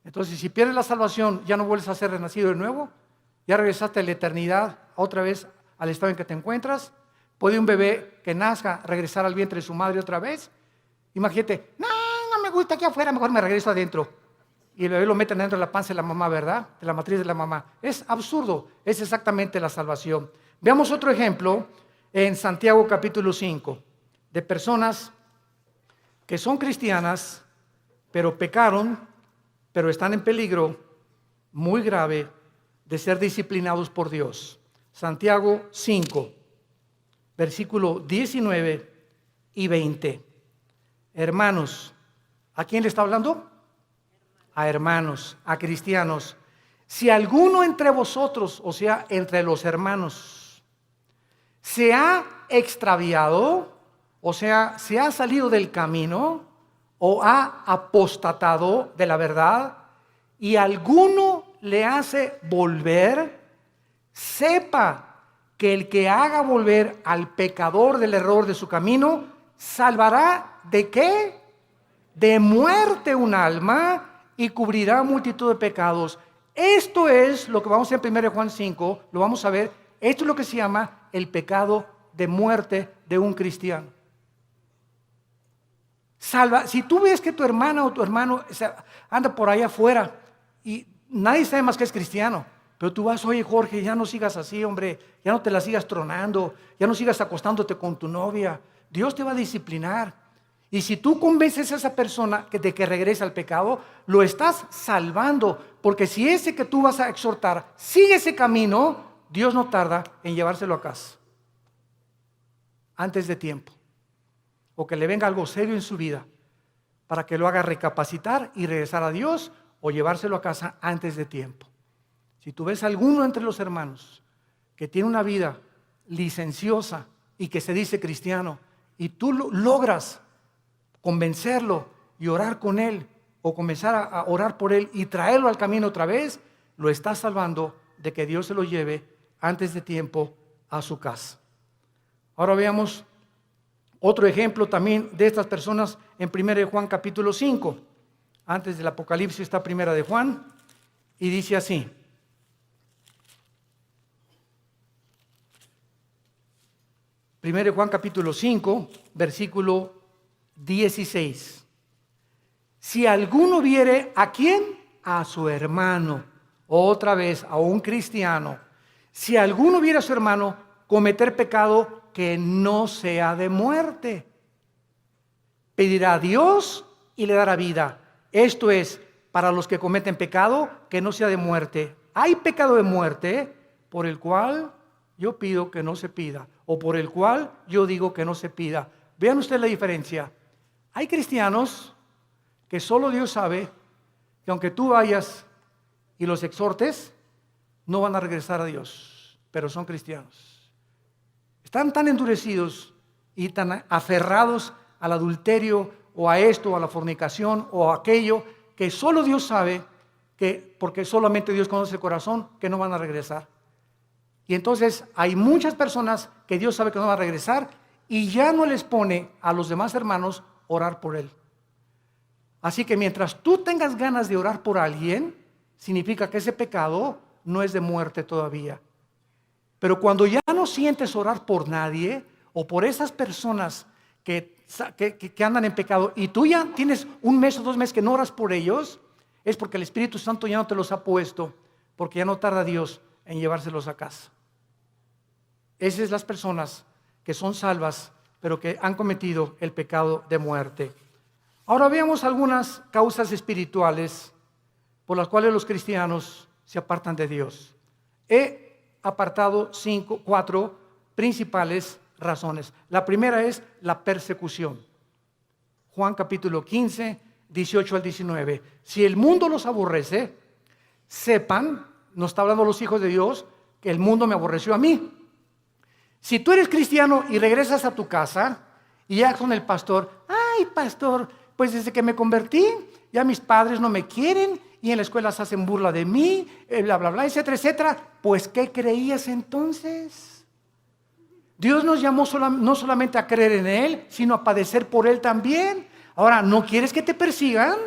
Entonces, si pierdes la salvación, ya no vuelves a ser renacido de nuevo, ya regresaste a la eternidad, otra vez al estado en que te encuentras. ¿Puede un bebé que nazca regresar al vientre de su madre otra vez? Imagínate, no me gusta aquí afuera, mejor me regreso adentro. Y el bebé lo meten dentro de la panza de la mamá, ¿verdad? De la matriz de la mamá. Es absurdo, es exactamente la salvación. Veamos otro ejemplo en Santiago capítulo 5, de personas que son cristianas, pero pecaron, pero están en peligro muy grave de ser disciplinados por Dios. Santiago 5, versículo 19 y 20. Hermanos, ¿a quién le está hablando? A hermanos, a cristianos. Si alguno entre vosotros, o sea, entre los hermanos, se ha extraviado, o sea, se ha salido del camino, o ha apostatado de la verdad, y alguno le hace volver, sepa que el que haga volver al pecador del error de su camino, salvará ¿de qué? De muerte un alma y cubrirá multitud de pecados. Esto es lo que vamos a ver en 1 Juan 5, lo vamos a ver, esto es lo que se llama el pecado de muerte de un cristiano. Si tú ves que tu hermana o tu hermano anda por ahí afuera y nadie sabe más que es cristiano, pero tú vas, oye Jorge, ya no sigas así, hombre, ya no te la sigas tronando, ya no sigas acostándote con tu novia, Dios te va a disciplinar. Y si tú convences a esa persona de que regrese al pecado, lo estás salvando, porque si ese que tú vas a exhortar sigue ese camino, Dios no tarda en llevárselo a casa antes de tiempo, o que le venga algo serio en su vida para que lo haga recapacitar y regresar a Dios, o llevárselo a casa antes de tiempo. Si tú ves alguno entre los hermanos que tiene una vida licenciosa y que se dice cristiano, y tú logras convencerlo y orar con él, o comenzar a orar por él y traerlo al camino otra vez, lo estás salvando de que Dios se lo lleve antes de tiempo a su casa. Ahora veamos otro ejemplo también de estas personas en 1 Juan capítulo 5. Antes del Apocalipsis está 1 Juan y dice así. 1 Juan capítulo 5, versículo 16. Si alguno viere, ¿a quién? A su hermano, otra vez a un cristiano. Si alguno viere a su hermano cometer pecado que no sea de muerte, pedirá a Dios y le dará vida. Esto es, para los que cometen pecado que no sea de muerte. Hay pecado de muerte por el cual yo pido que no se pida, o por el cual yo digo que no se pida. Vean ustedes la diferencia. Hay cristianos que solo Dios sabe que aunque tú vayas y los exhortes, no van a regresar a Dios, pero son cristianos. Están tan endurecidos y tan aferrados al adulterio o a esto, o a la fornicación o a aquello, que solo Dios sabe que, porque solamente Dios conoce el corazón, que no van a regresar. Y entonces hay muchas personas que Dios sabe que no van a regresar y ya no les pone a los demás hermanos orar por él. Así que mientras tú tengas ganas de orar por alguien, significa que ese pecado no es de muerte todavía. Pero cuando ya no sientes orar por nadie o por esas personas que andan en pecado y tú ya tienes un mes o 2 meses que no oras por ellos, es porque el Espíritu Santo ya no te los ha puesto, porque ya no tarda Dios en llevárselos a casa. Esas son las personas que son salvas, pero que han cometido el pecado de muerte. Ahora veamos algunas causas espirituales por las cuales los cristianos se apartan de Dios. He apartado 4 principales razones. La primera es la persecución. Juan capítulo 15, 18 al 19. Si el mundo los aborrece, sepan, nos está hablando los hijos de Dios, que el mundo me aborreció a mí. Si tú eres cristiano y regresas a tu casa y ya con el pastor, ay pastor, pues desde que me convertí, ya mis padres no me quieren y en la escuela se hacen burla de mí, bla, bla, bla, etcétera, etcétera. Pues, ¿qué creías entonces? Dios nos llamó no solamente a creer en Él, sino a padecer por Él también. Ahora, ¿no quieres que te persigan?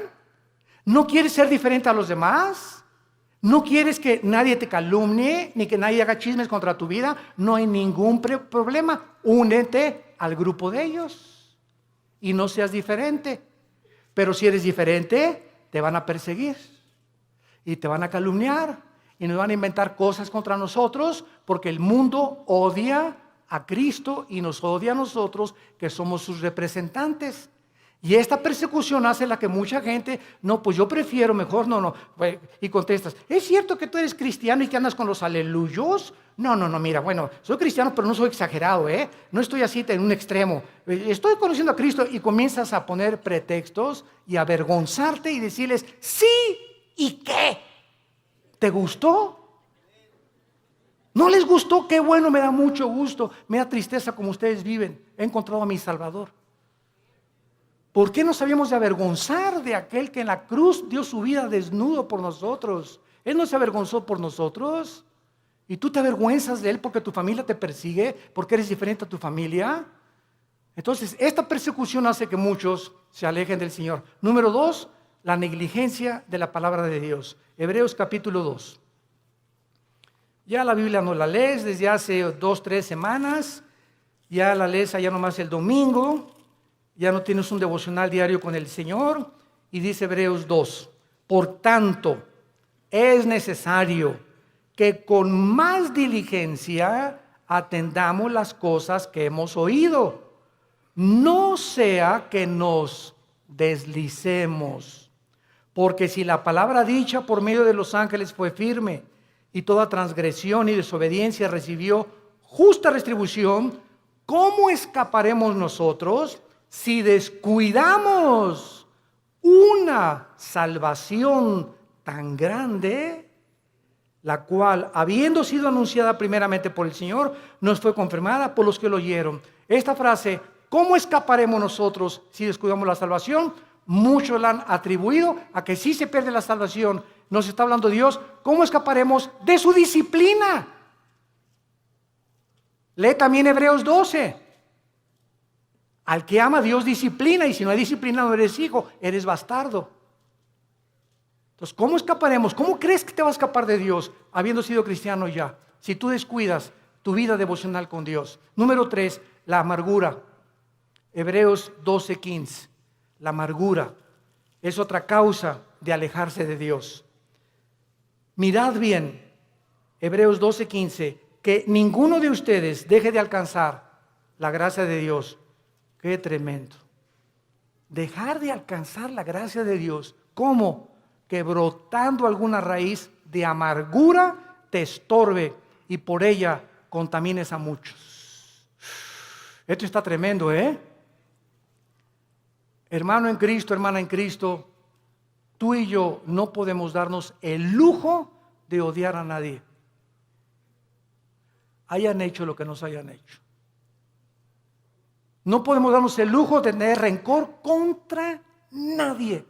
¿No quieres ser diferente a los demás? ¿No quieres que nadie te calumnie, ni que nadie haga chismes contra tu vida? No hay ningún problema. Únete al grupo de ellos y no seas diferente. Pero si eres diferente, te van a perseguir y te van a calumniar y nos van a inventar cosas contra nosotros, porque el mundo odia a Cristo y nos odia a nosotros, que somos sus representantes. Y esta persecución hace la que mucha gente, no, pues yo prefiero mejor, no, y contestas, ¿es cierto que tú eres cristiano y que andas con los aleluyos? No, mira, bueno, soy cristiano pero no soy exagerado, no estoy así en un extremo, estoy conociendo a Cristo, y comienzas a poner pretextos y a avergonzarte y decirles, sí, ¿y qué? ¿Te gustó? ¿No les gustó? Qué bueno, me da mucho gusto, me da tristeza como ustedes viven, he encontrado a mi Salvador. ¿Por qué nos habíamos de avergonzar de aquel que en la cruz dio su vida desnudo por nosotros? Él no se avergonzó por nosotros. ¿Y tú te avergüenzas de Él porque tu familia te persigue, porque eres diferente a tu familia? Entonces, esta persecución hace que muchos se alejen del Señor. Número 2, la negligencia de la palabra de Dios. Hebreos capítulo 2. Ya la Biblia no la lees desde hace 2, 3 semanas. Ya la lees allá nomás el domingo. Ya no tienes un devocional diario con el Señor. Y dice Hebreos 2, por tanto, es necesario que con más diligencia atendamos las cosas que hemos oído. No sea que nos deslicemos. Porque si la palabra dicha por medio de los ángeles fue firme, y toda transgresión y desobediencia recibió justa retribución, ¿cómo escaparemos nosotros si descuidamos una salvación tan grande, la cual, habiendo sido anunciada primeramente por el Señor, nos fue confirmada por los que lo oyeron? Esta frase, ¿cómo escaparemos nosotros si descuidamos la salvación? Muchos la han atribuido a que si se pierde la salvación. Nos está hablando Dios, ¿cómo escaparemos de su disciplina? Lee también Hebreos 12. Al que ama, Dios disciplina, y si no hay disciplina no eres hijo, eres bastardo. Entonces, ¿cómo escaparemos? ¿Cómo crees que te va a escapar de Dios habiendo sido cristiano ya? Si tú descuidas tu vida devocional con Dios. Número 3, la amargura. Hebreos 12:15. La amargura es otra causa de alejarse de Dios. Mirad bien, Hebreos 12:15, que ninguno de ustedes deje de alcanzar la gracia de Dios. Qué tremendo. Dejar de alcanzar la gracia de Dios. ¿Cómo? Que brotando alguna raíz de amargura te estorbe y por ella contamines a muchos. Esto está tremendo, Hermano en Cristo, hermana en Cristo, tú y yo no podemos darnos el lujo de odiar a nadie. Hayan hecho lo que nos hayan hecho. No podemos darnos el lujo de tener rencor contra nadie.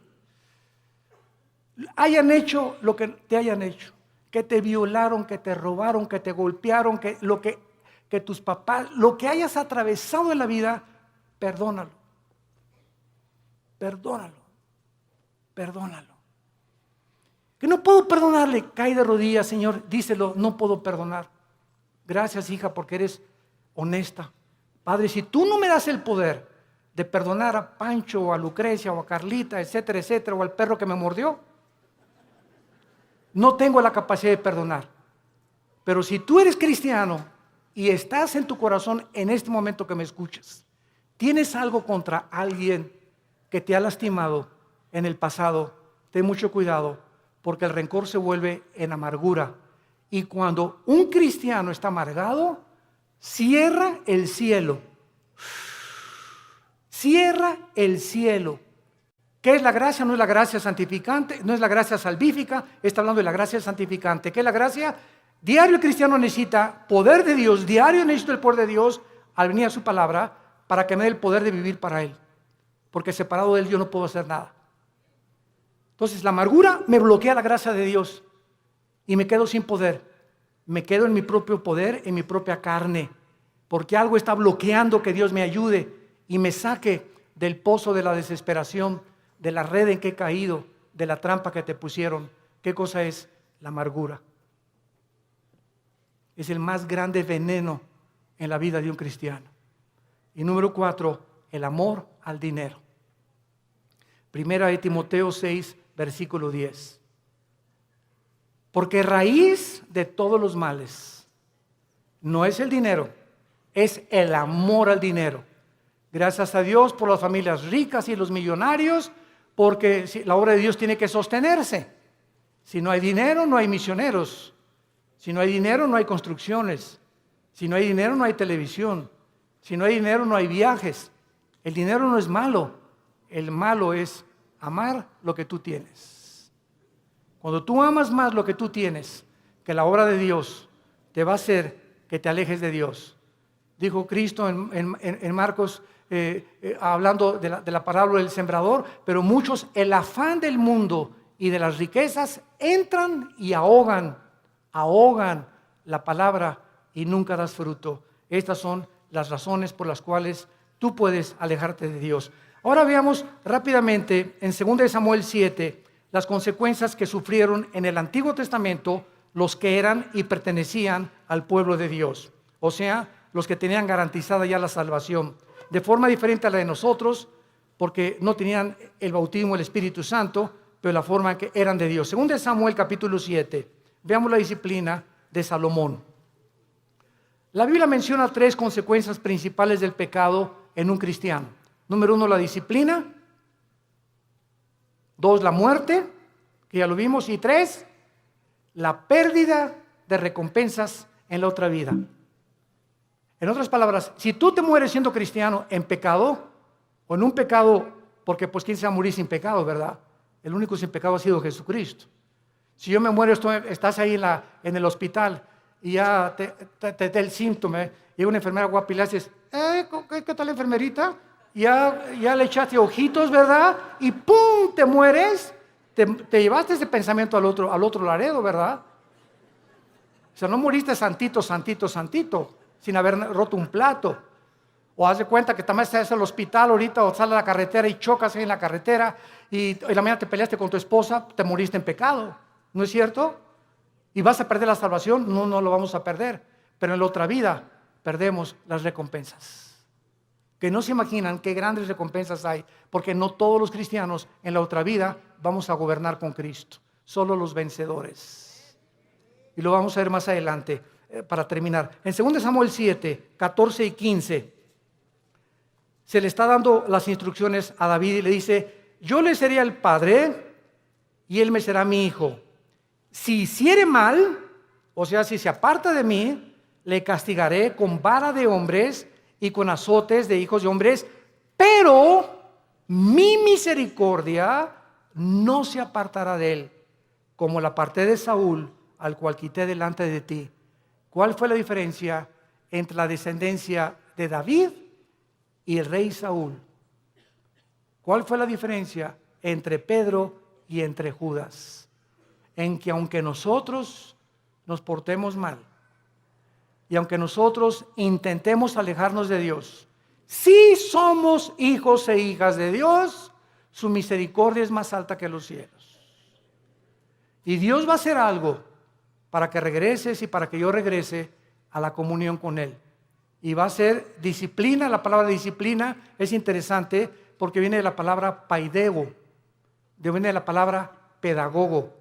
Hayan hecho lo que te hayan hecho, que te violaron, que te robaron, que te golpearon, que tus papás, lo que hayas atravesado en la vida, perdónalo. Perdónalo. Perdónalo. Que no puedo perdonarle, cae de rodillas, Señor, díselo, no puedo perdonar. Gracias, hija, porque eres honesta. Padre, si tú no me das el poder de perdonar a Pancho o a Lucrecia o a Carlita, etcétera, etcétera, o al perro que me mordió, no tengo la capacidad de perdonar. Pero si tú eres cristiano y estás en tu corazón en este momento que me escuchas, tienes algo contra alguien que te ha lastimado en el pasado, ten mucho cuidado, porque el rencor se vuelve en amargura. Y cuando un cristiano está amargado, cierra el cielo. cierra el cielo. ¿Qué es la gracia? No es la gracia santificante, no es la gracia salvífica, está hablando de la gracia santificante. ¿Qué es la gracia? Diario el cristiano necesita poder de Dios, diario necesito el poder de Dios al venir a su palabra para que me dé el poder de vivir para Él. Porque separado de Él yo no puedo hacer nada. Entonces la amargura me bloquea la gracia de Dios y me quedo sin poder. Me quedo en mi propio poder, en mi propia carne, porque algo está bloqueando que Dios me ayude y me saque del pozo de la desesperación, de la red en que he caído, de la trampa que te pusieron. ¿Qué cosa es? La amargura. Es el más grande veneno en la vida de un cristiano. Y número 4, el amor al dinero. Primera de Timoteo 6, versículo 10. Porque raíz de todos los males no es el dinero, es el amor al dinero. Gracias a Dios por las familias ricas y los millonarios, porque la obra de Dios tiene que sostenerse. Si no hay dinero, no hay misioneros. Si no hay dinero, no hay construcciones. Si no hay dinero, no hay televisión. Si no hay dinero, no hay viajes. El dinero no es malo. El malo es amar lo que tú tienes. Cuando tú amas más lo que tú tienes que la obra de Dios, te va a hacer que te alejes de Dios. Dijo Cristo en Marcos, hablando de la parábola del sembrador, pero muchos, el afán del mundo y de las riquezas entran y ahogan la palabra y nunca das fruto. Estas son las razones por las cuales tú puedes alejarte de Dios. Ahora veamos rápidamente en 2 Samuel 7 las consecuencias que sufrieron en el Antiguo Testamento los que eran y pertenecían al pueblo de Dios, o sea, los que tenían garantizada ya la salvación, de forma diferente a la de nosotros, porque no tenían el bautismo del Espíritu Santo, pero la forma en que eran de Dios. 2 Samuel capítulo 7, veamos la disciplina de Salomón. La Biblia menciona 3 consecuencias principales del pecado en un cristiano. Número 1, la disciplina. 2, la muerte, que ya lo vimos. Y 3, la pérdida de recompensas en la otra vida. En otras palabras, si tú te mueres siendo cristiano en pecado, o en un pecado, porque pues quién se va a morir sin pecado, ¿verdad? El único sin pecado ha sido Jesucristo. Si yo me muero, estás ahí en el hospital y ya te da el síntoma, y una enfermera guapa y le haces, ¿qué tal, enfermerita? Ya le echaste ojitos, ¿verdad? Y ¡pum! Te mueres. Te llevaste ese pensamiento al otro laredo, ¿verdad? O sea, no moriste santito, sin haber roto un plato. O haz de cuenta que también estás en el hospital ahorita, o sales a la carretera y chocas ahí en la carretera, y la mañana te peleaste con tu esposa, te moriste en pecado. ¿No es cierto? ¿Y vas a perder la salvación? No lo vamos a perder. Pero en la otra vida perdemos las recompensas. Que no se imaginan qué grandes recompensas hay, porque no todos los cristianos en la otra vida vamos a gobernar con Cristo. Solo los vencedores. Y lo vamos a ver más adelante para terminar. En 2 Samuel 7, 14 y 15, se le está dando las instrucciones a David y le dice, yo le seré el padre y él me será mi hijo. Si hiciere mal, o sea, si se aparta de mí, le castigaré con vara de hombres y con azotes de hijos de hombres, pero mi misericordia no se apartará de él, como la aparté de Saúl, al cual quité delante de ti. ¿Cuál fue la diferencia entre la descendencia de David y el rey Saúl? ¿Cuál fue la diferencia entre Pedro y entre Judas? En que aunque nosotros nos portemos mal, y aunque nosotros intentemos alejarnos de Dios, si somos hijos e hijas de Dios, su misericordia es más alta que los cielos. Y Dios va a hacer algo para que regreses y para que yo regrese a la comunión con Él. Y va a ser disciplina. La palabra disciplina es interesante porque viene de la palabra paideo, viene de la palabra pedagogo,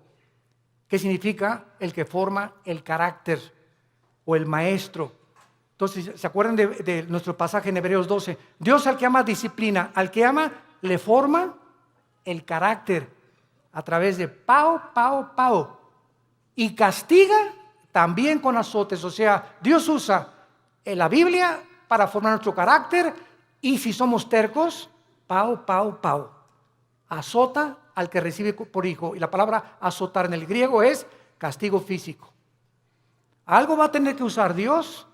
que significa el que forma el carácter o el maestro. Entonces, ¿se acuerdan de nuestro pasaje en Hebreos 12? Dios al que ama disciplina, al que ama le forma el carácter a través de pao. Y castiga también con azotes. O sea, Dios usa la Biblia para formar nuestro carácter Y si somos tercos, pau, pau, pau. Azota al que recibe por hijo. Y la palabra azotar en el griego es castigo físico. Algo va a tener que usar Dios,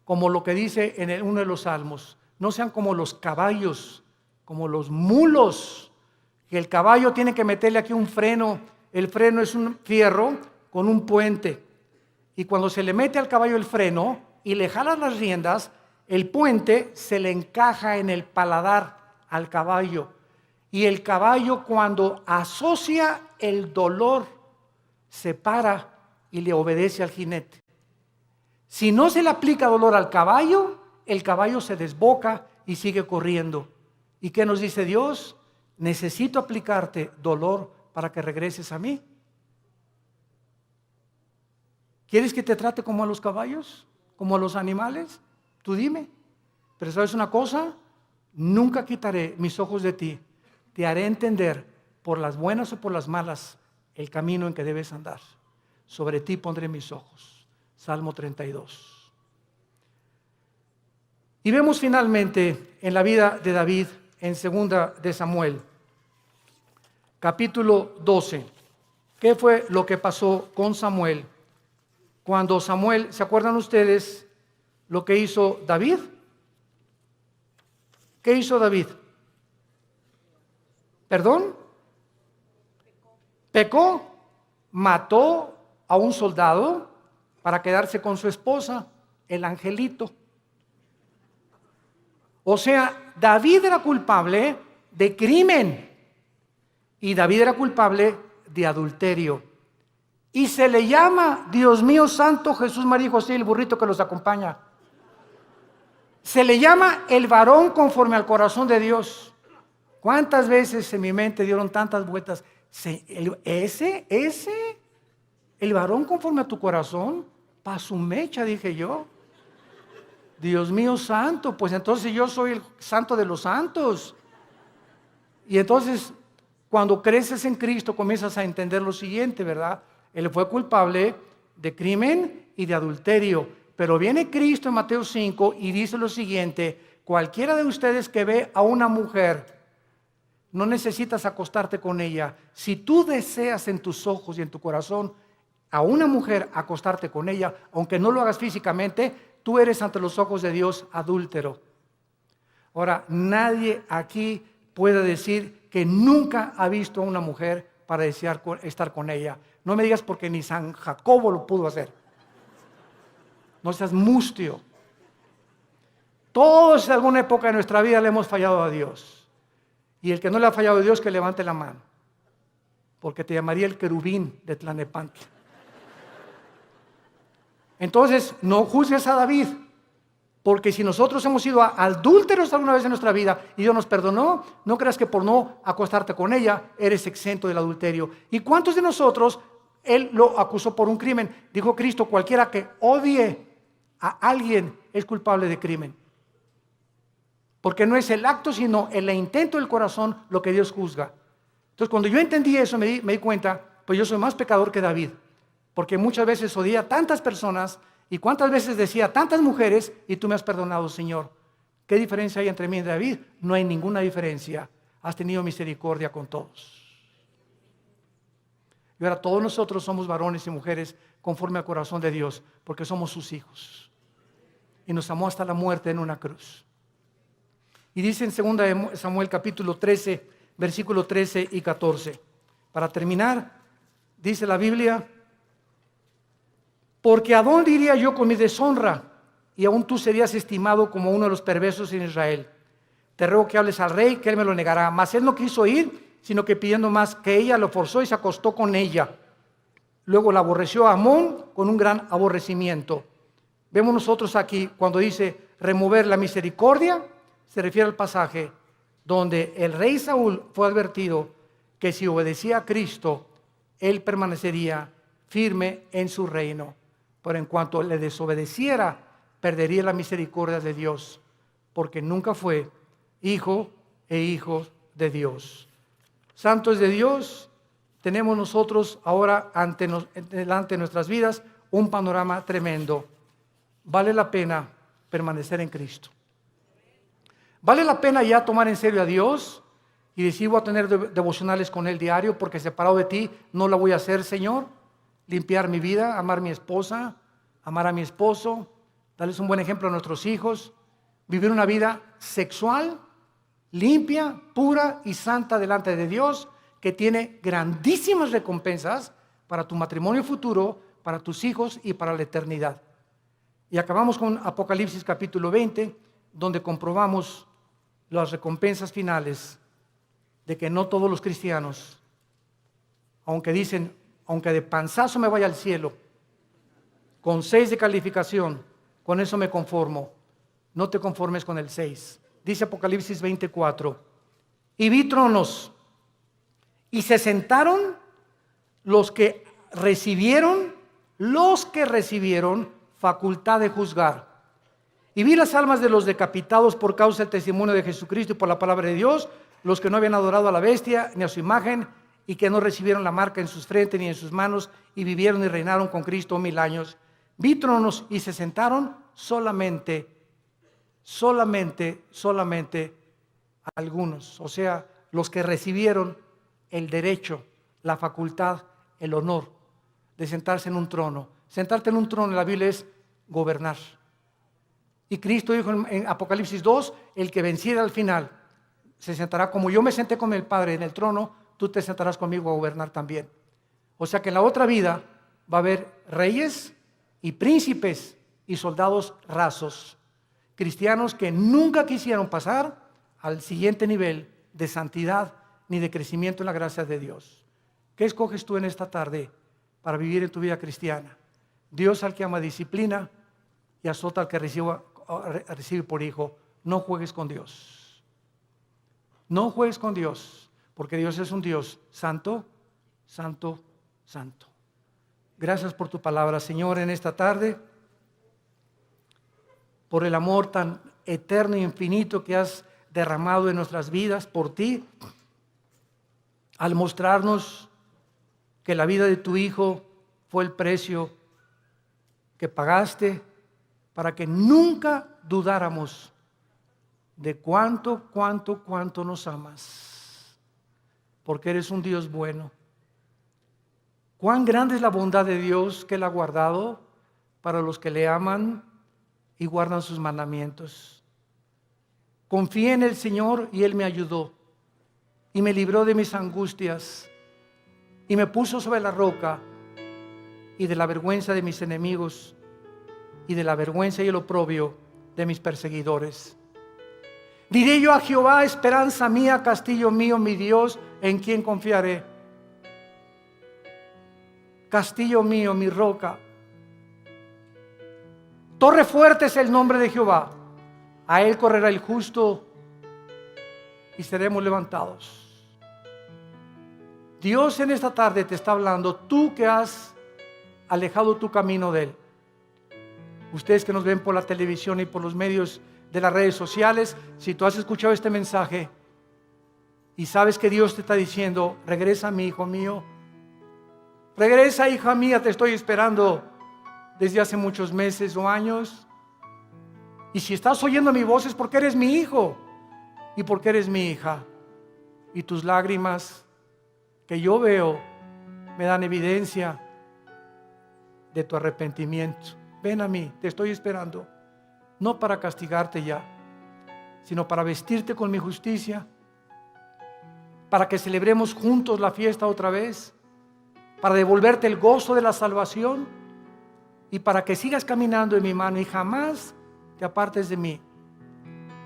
como lo que dice en uno de los salmos. No sean como los caballos, como los mulos, que el caballo tiene que meterle aquí un freno. El freno es un fierro con un puente. Y cuando se le mete al caballo el freno y le jalan las riendas, el puente se le encaja en el paladar al caballo. Y el caballo, cuando asocia el dolor, se para y le obedece al jinete. Si no se le aplica dolor al caballo, el caballo se desboca y sigue corriendo. ¿Y qué nos dice Dios? Necesito aplicarte dolor para que regreses a mí. ¿Quieres que te trate como a los caballos? ¿Como a los animales? Tú dime. Pero ¿sabes una cosa? Nunca quitaré mis ojos de ti. Te haré entender, por las buenas o por las malas, el camino en que debes andar. Sobre ti pondré mis ojos. Salmo 32. Y vemos finalmente en la vida de David, en 2 de Samuel, capítulo 12. ¿Qué fue lo que pasó con Samuel? Cuando Samuel, ¿se acuerdan ustedes lo que hizo David? ¿Qué hizo David? ¿Perdón? Pecó, mató a un soldado para quedarse con su esposa, el angelito. O sea, David era culpable de crimen y David era culpable de adulterio. Y se le llama, Dios mío santo, Jesús, María y José, el burrito que los acompaña. Se le llama el varón conforme al corazón de Dios. ¿Cuántas veces en mi mente dieron tantas vueltas? El varón conforme a tu corazón, pa' su mecha, dije yo. Dios mío santo, pues entonces yo soy el santo de los santos. Y entonces, cuando creces en Cristo, comienzas a entender lo siguiente, ¿verdad? Él fue culpable de crimen y de adulterio. Pero viene Cristo en Mateo 5 y dice lo siguiente: cualquiera de ustedes que ve a una mujer, no necesitas acostarte con ella. Si tú deseas en tus ojos y en tu corazón a una mujer acostarte con ella, aunque no lo hagas físicamente, tú eres ante los ojos de Dios adúltero. Ahora, nadie aquí puede decir que nunca ha visto a una mujer para desear estar con ella. No me digas porque ni San Jacobo lo pudo hacer. No seas mustio. Todos en alguna época de nuestra vida le hemos fallado a Dios. Y el que no le ha fallado a Dios, que levante la mano. Porque te llamaría el querubín de Tlanepantla. Entonces, no juzgues a David. Porque si nosotros hemos sido adúlteros alguna vez en nuestra vida y Dios nos perdonó, no creas que por no acostarte con ella eres exento del adulterio. ¿Y cuántos de nosotros Él lo acusó por un crimen? Dijo Cristo: cualquiera que odie a alguien es culpable de crimen. Porque no es el acto, sino el intento del corazón lo que Dios juzga. Entonces, cuando yo entendí eso, me di cuenta, pues yo soy más pecador que David. Porque muchas veces odié a tantas personas y cuántas veces decía a tantas mujeres y tú me has perdonado, Señor. ¿Qué diferencia hay entre mí y David? No hay ninguna diferencia. Has tenido misericordia con todos. Y ahora todos nosotros somos varones y mujeres conforme al corazón de Dios, porque somos sus hijos. Y nos amó hasta la muerte en una cruz. Y dice en 2 de Samuel capítulo 13, versículo 13 y 14. Para terminar, dice la Biblia: porque ¿a dónde iría yo con mi deshonra? Y aún tú serías estimado como uno de los perversos en Israel. Te ruego que hables al rey, que él me lo negará. Mas él no quiso ir, sino que pidiendo más que ella, lo forzó y se acostó con ella. Luego la aborreció a Amón con un gran aborrecimiento. Vemos nosotros aquí, cuando dice remover la misericordia, se refiere al pasaje donde el rey Saúl fue advertido que si obedecía a Cristo, él permanecería firme en su reino. Pero en cuanto le desobedeciera, perdería la misericordia de Dios, porque nunca fue hijo de Dios. Santos de Dios, tenemos nosotros ahora delante de nuestras vidas un panorama tremendo. Vale la pena permanecer en Cristo. ¿Vale la pena ya tomar en serio a Dios y decir voy a tener devocionales con Él diario porque separado de ti no la voy a hacer, Señor? Limpiar mi vida, amar a mi esposa, amar a mi esposo, darles un buen ejemplo a nuestros hijos, vivir una vida sexual, limpia, pura y santa delante de Dios, que tiene grandísimas recompensas para tu matrimonio futuro, para tus hijos y para la eternidad. Y acabamos con Apocalipsis capítulo 20, donde comprobamos las recompensas finales de que no todos los cristianos, aunque dicen, aunque de panzazo me vaya al cielo, con 6 de calificación, con eso me conformo. No te conformes con el 6. Dice Apocalipsis 24, y vi tronos, y se sentaron los que recibieron facultad de juzgar. Y vi las almas de los decapitados por causa del testimonio de Jesucristo y por la palabra de Dios, los que no habían adorado a la bestia ni a su imagen, y que no recibieron la marca en sus frentes ni en sus manos, y vivieron y reinaron con Cristo 1000 años. Vi tronos y se sentaron solamente algunos, o sea, los que recibieron el derecho, la facultad, el honor de sentarse en un trono. Sentarte en un trono en la Biblia es gobernar. Y Cristo dijo en Apocalipsis 2, el que venciera al final se sentará como yo me senté con el Padre en el trono, tú te sentarás conmigo a gobernar también. O sea que en la otra vida va a haber reyes y príncipes y soldados rasos, cristianos que nunca quisieron pasar al siguiente nivel de santidad ni de crecimiento en la gracia de Dios. ¿Qué escoges tú en esta tarde para vivir en tu vida cristiana? Dios al que ama disciplina y azota al que recibe por hijo. No juegues con Dios. No juegues con Dios, porque Dios es un Dios santo, santo, santo. Gracias por tu palabra, Señor, en esta tarde, por el amor tan eterno e infinito que has derramado en nuestras vidas por ti, al mostrarnos que la vida de tu Hijo fue el precio que pagaste para que nunca dudáramos de cuánto nos amas, porque eres un Dios bueno. Cuán grande es la bondad de Dios que Él ha guardado para los que le aman y guardan sus mandamientos. Confié en el Señor y Él me ayudó y me libró de mis angustias y me puso sobre la roca y de la vergüenza de mis enemigos y de la vergüenza y el oprobio de mis perseguidores. Diré yo a Jehová, esperanza mía, castillo mío, mi Dios, en quien confiaré. Castillo mío, mi roca. Torre fuerte es el nombre de Jehová. A él correrá el justo y seremos levantados. Dios en esta tarde te está hablando, tú que has alejado tu camino de Él. Ustedes que nos ven por la televisión y por los medios de las redes sociales, si tú has escuchado este mensaje y sabes que Dios te está diciendo, regresa mi hijo mío, regresa hija mía, te estoy esperando desde hace muchos meses o años. Y si estás oyendo mi voz es porque eres mi hijo y porque eres mi hija. Y tus lágrimas que yo veo me dan evidencia de tu arrepentimiento. Ven a mí, te estoy esperando, no para castigarte ya, sino para vestirte con mi justicia, para que celebremos juntos la fiesta otra vez, para devolverte el gozo de la salvación y para que sigas caminando en mi mano y jamás te apartes de mí,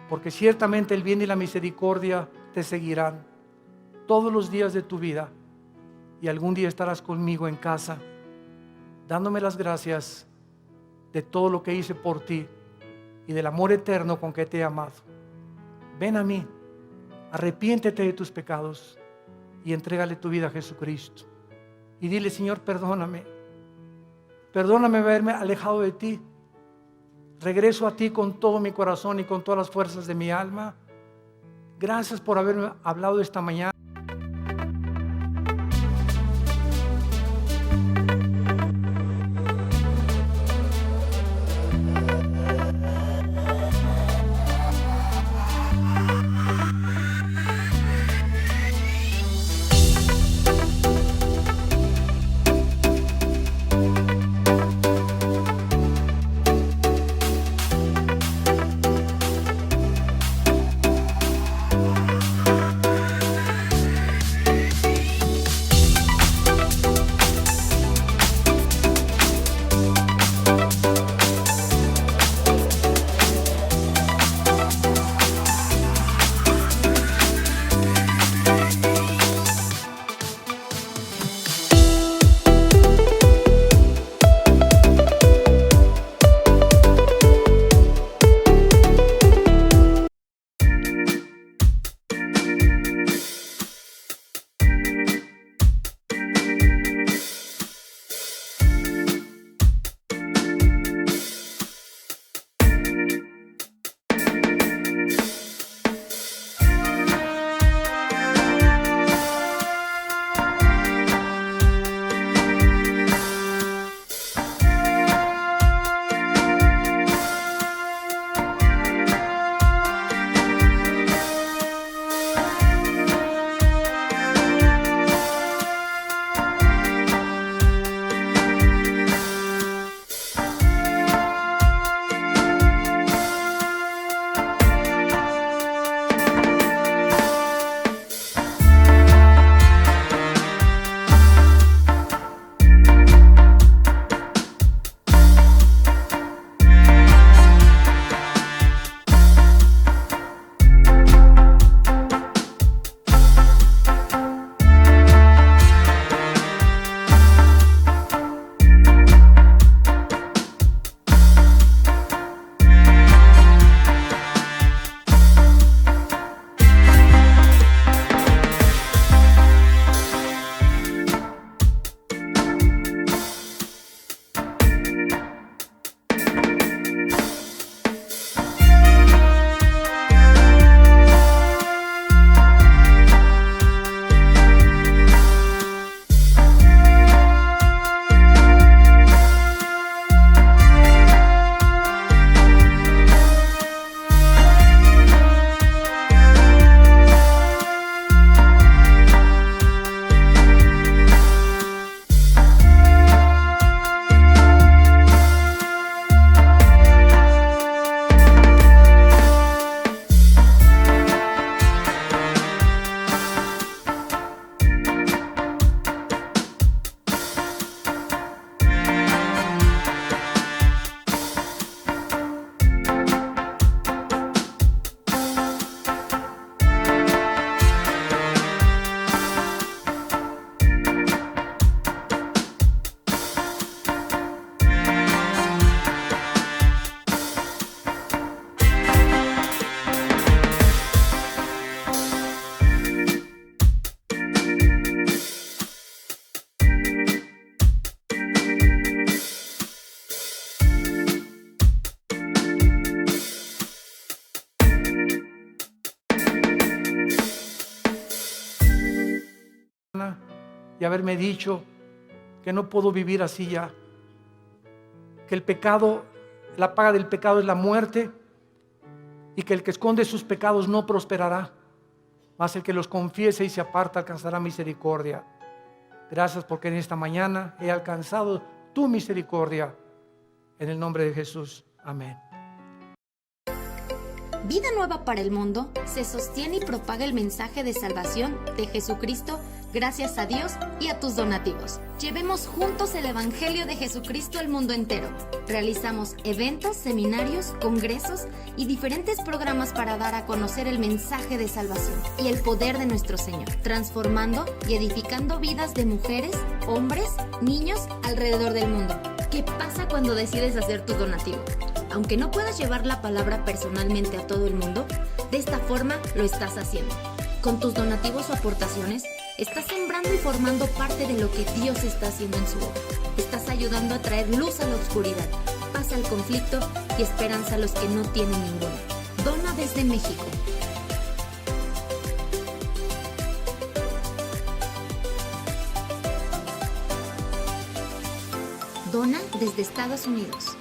porque ciertamente el bien y la misericordia te seguirán todos los días de tu vida y algún día estarás conmigo en casa, dándome las gracias de todo lo que hice por ti y del amor eterno con que te he amado. Ven a mí, arrepiéntete de tus pecados y entrégale tu vida a Jesucristo. Y dile, Señor, perdóname haberme alejado de ti. Regreso a ti con todo mi corazón y con todas las fuerzas de mi alma. Gracias por haberme hablado esta mañana. y haberme dicho que no puedo vivir así ya, que el pecado, la paga del pecado es la muerte, y que el que esconde sus pecados no prosperará, mas el que los confiese y se aparta alcanzará misericordia. Gracias porque en esta mañana he alcanzado tu misericordia, en el nombre de Jesús, amén. Vida Nueva para el Mundo se sostiene y propaga el mensaje de salvación de Jesucristo gracias a Dios y a tus donativos. Llevemos juntos el Evangelio de Jesucristo al mundo entero. Realizamos eventos, seminarios, congresos y diferentes programas para dar a conocer el mensaje de salvación y el poder de nuestro Señor, transformando y edificando vidas de mujeres, hombres, niños alrededor del mundo. ¿Qué pasa cuando decides hacer tu donativo? Aunque no puedas llevar la palabra personalmente a todo el mundo, de esta forma lo estás haciendo. Con tus donativos o aportaciones, estás sembrando y formando parte de lo que Dios está haciendo en su obra. Estás ayudando a traer luz a la oscuridad, paz al conflicto y esperanza a los que no tienen ninguna. Dona desde México. Dona desde Estados Unidos.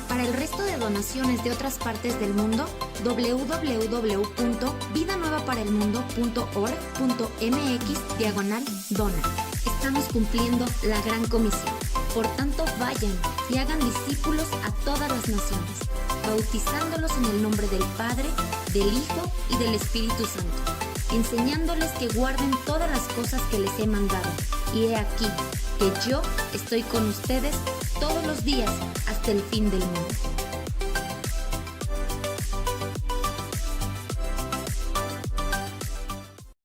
Para el resto de donaciones de otras partes del mundo, www.vidanuevaparelmundo.org.mx/dona. Estamos cumpliendo la gran comisión. Por tanto, vayan y hagan discípulos a todas las naciones, bautizándolos en el nombre del Padre, del Hijo y del Espíritu Santo, enseñándoles que guarden todas las cosas que les he mandado. Y he aquí que yo estoy con ustedes todos los días hasta el fin del mundo.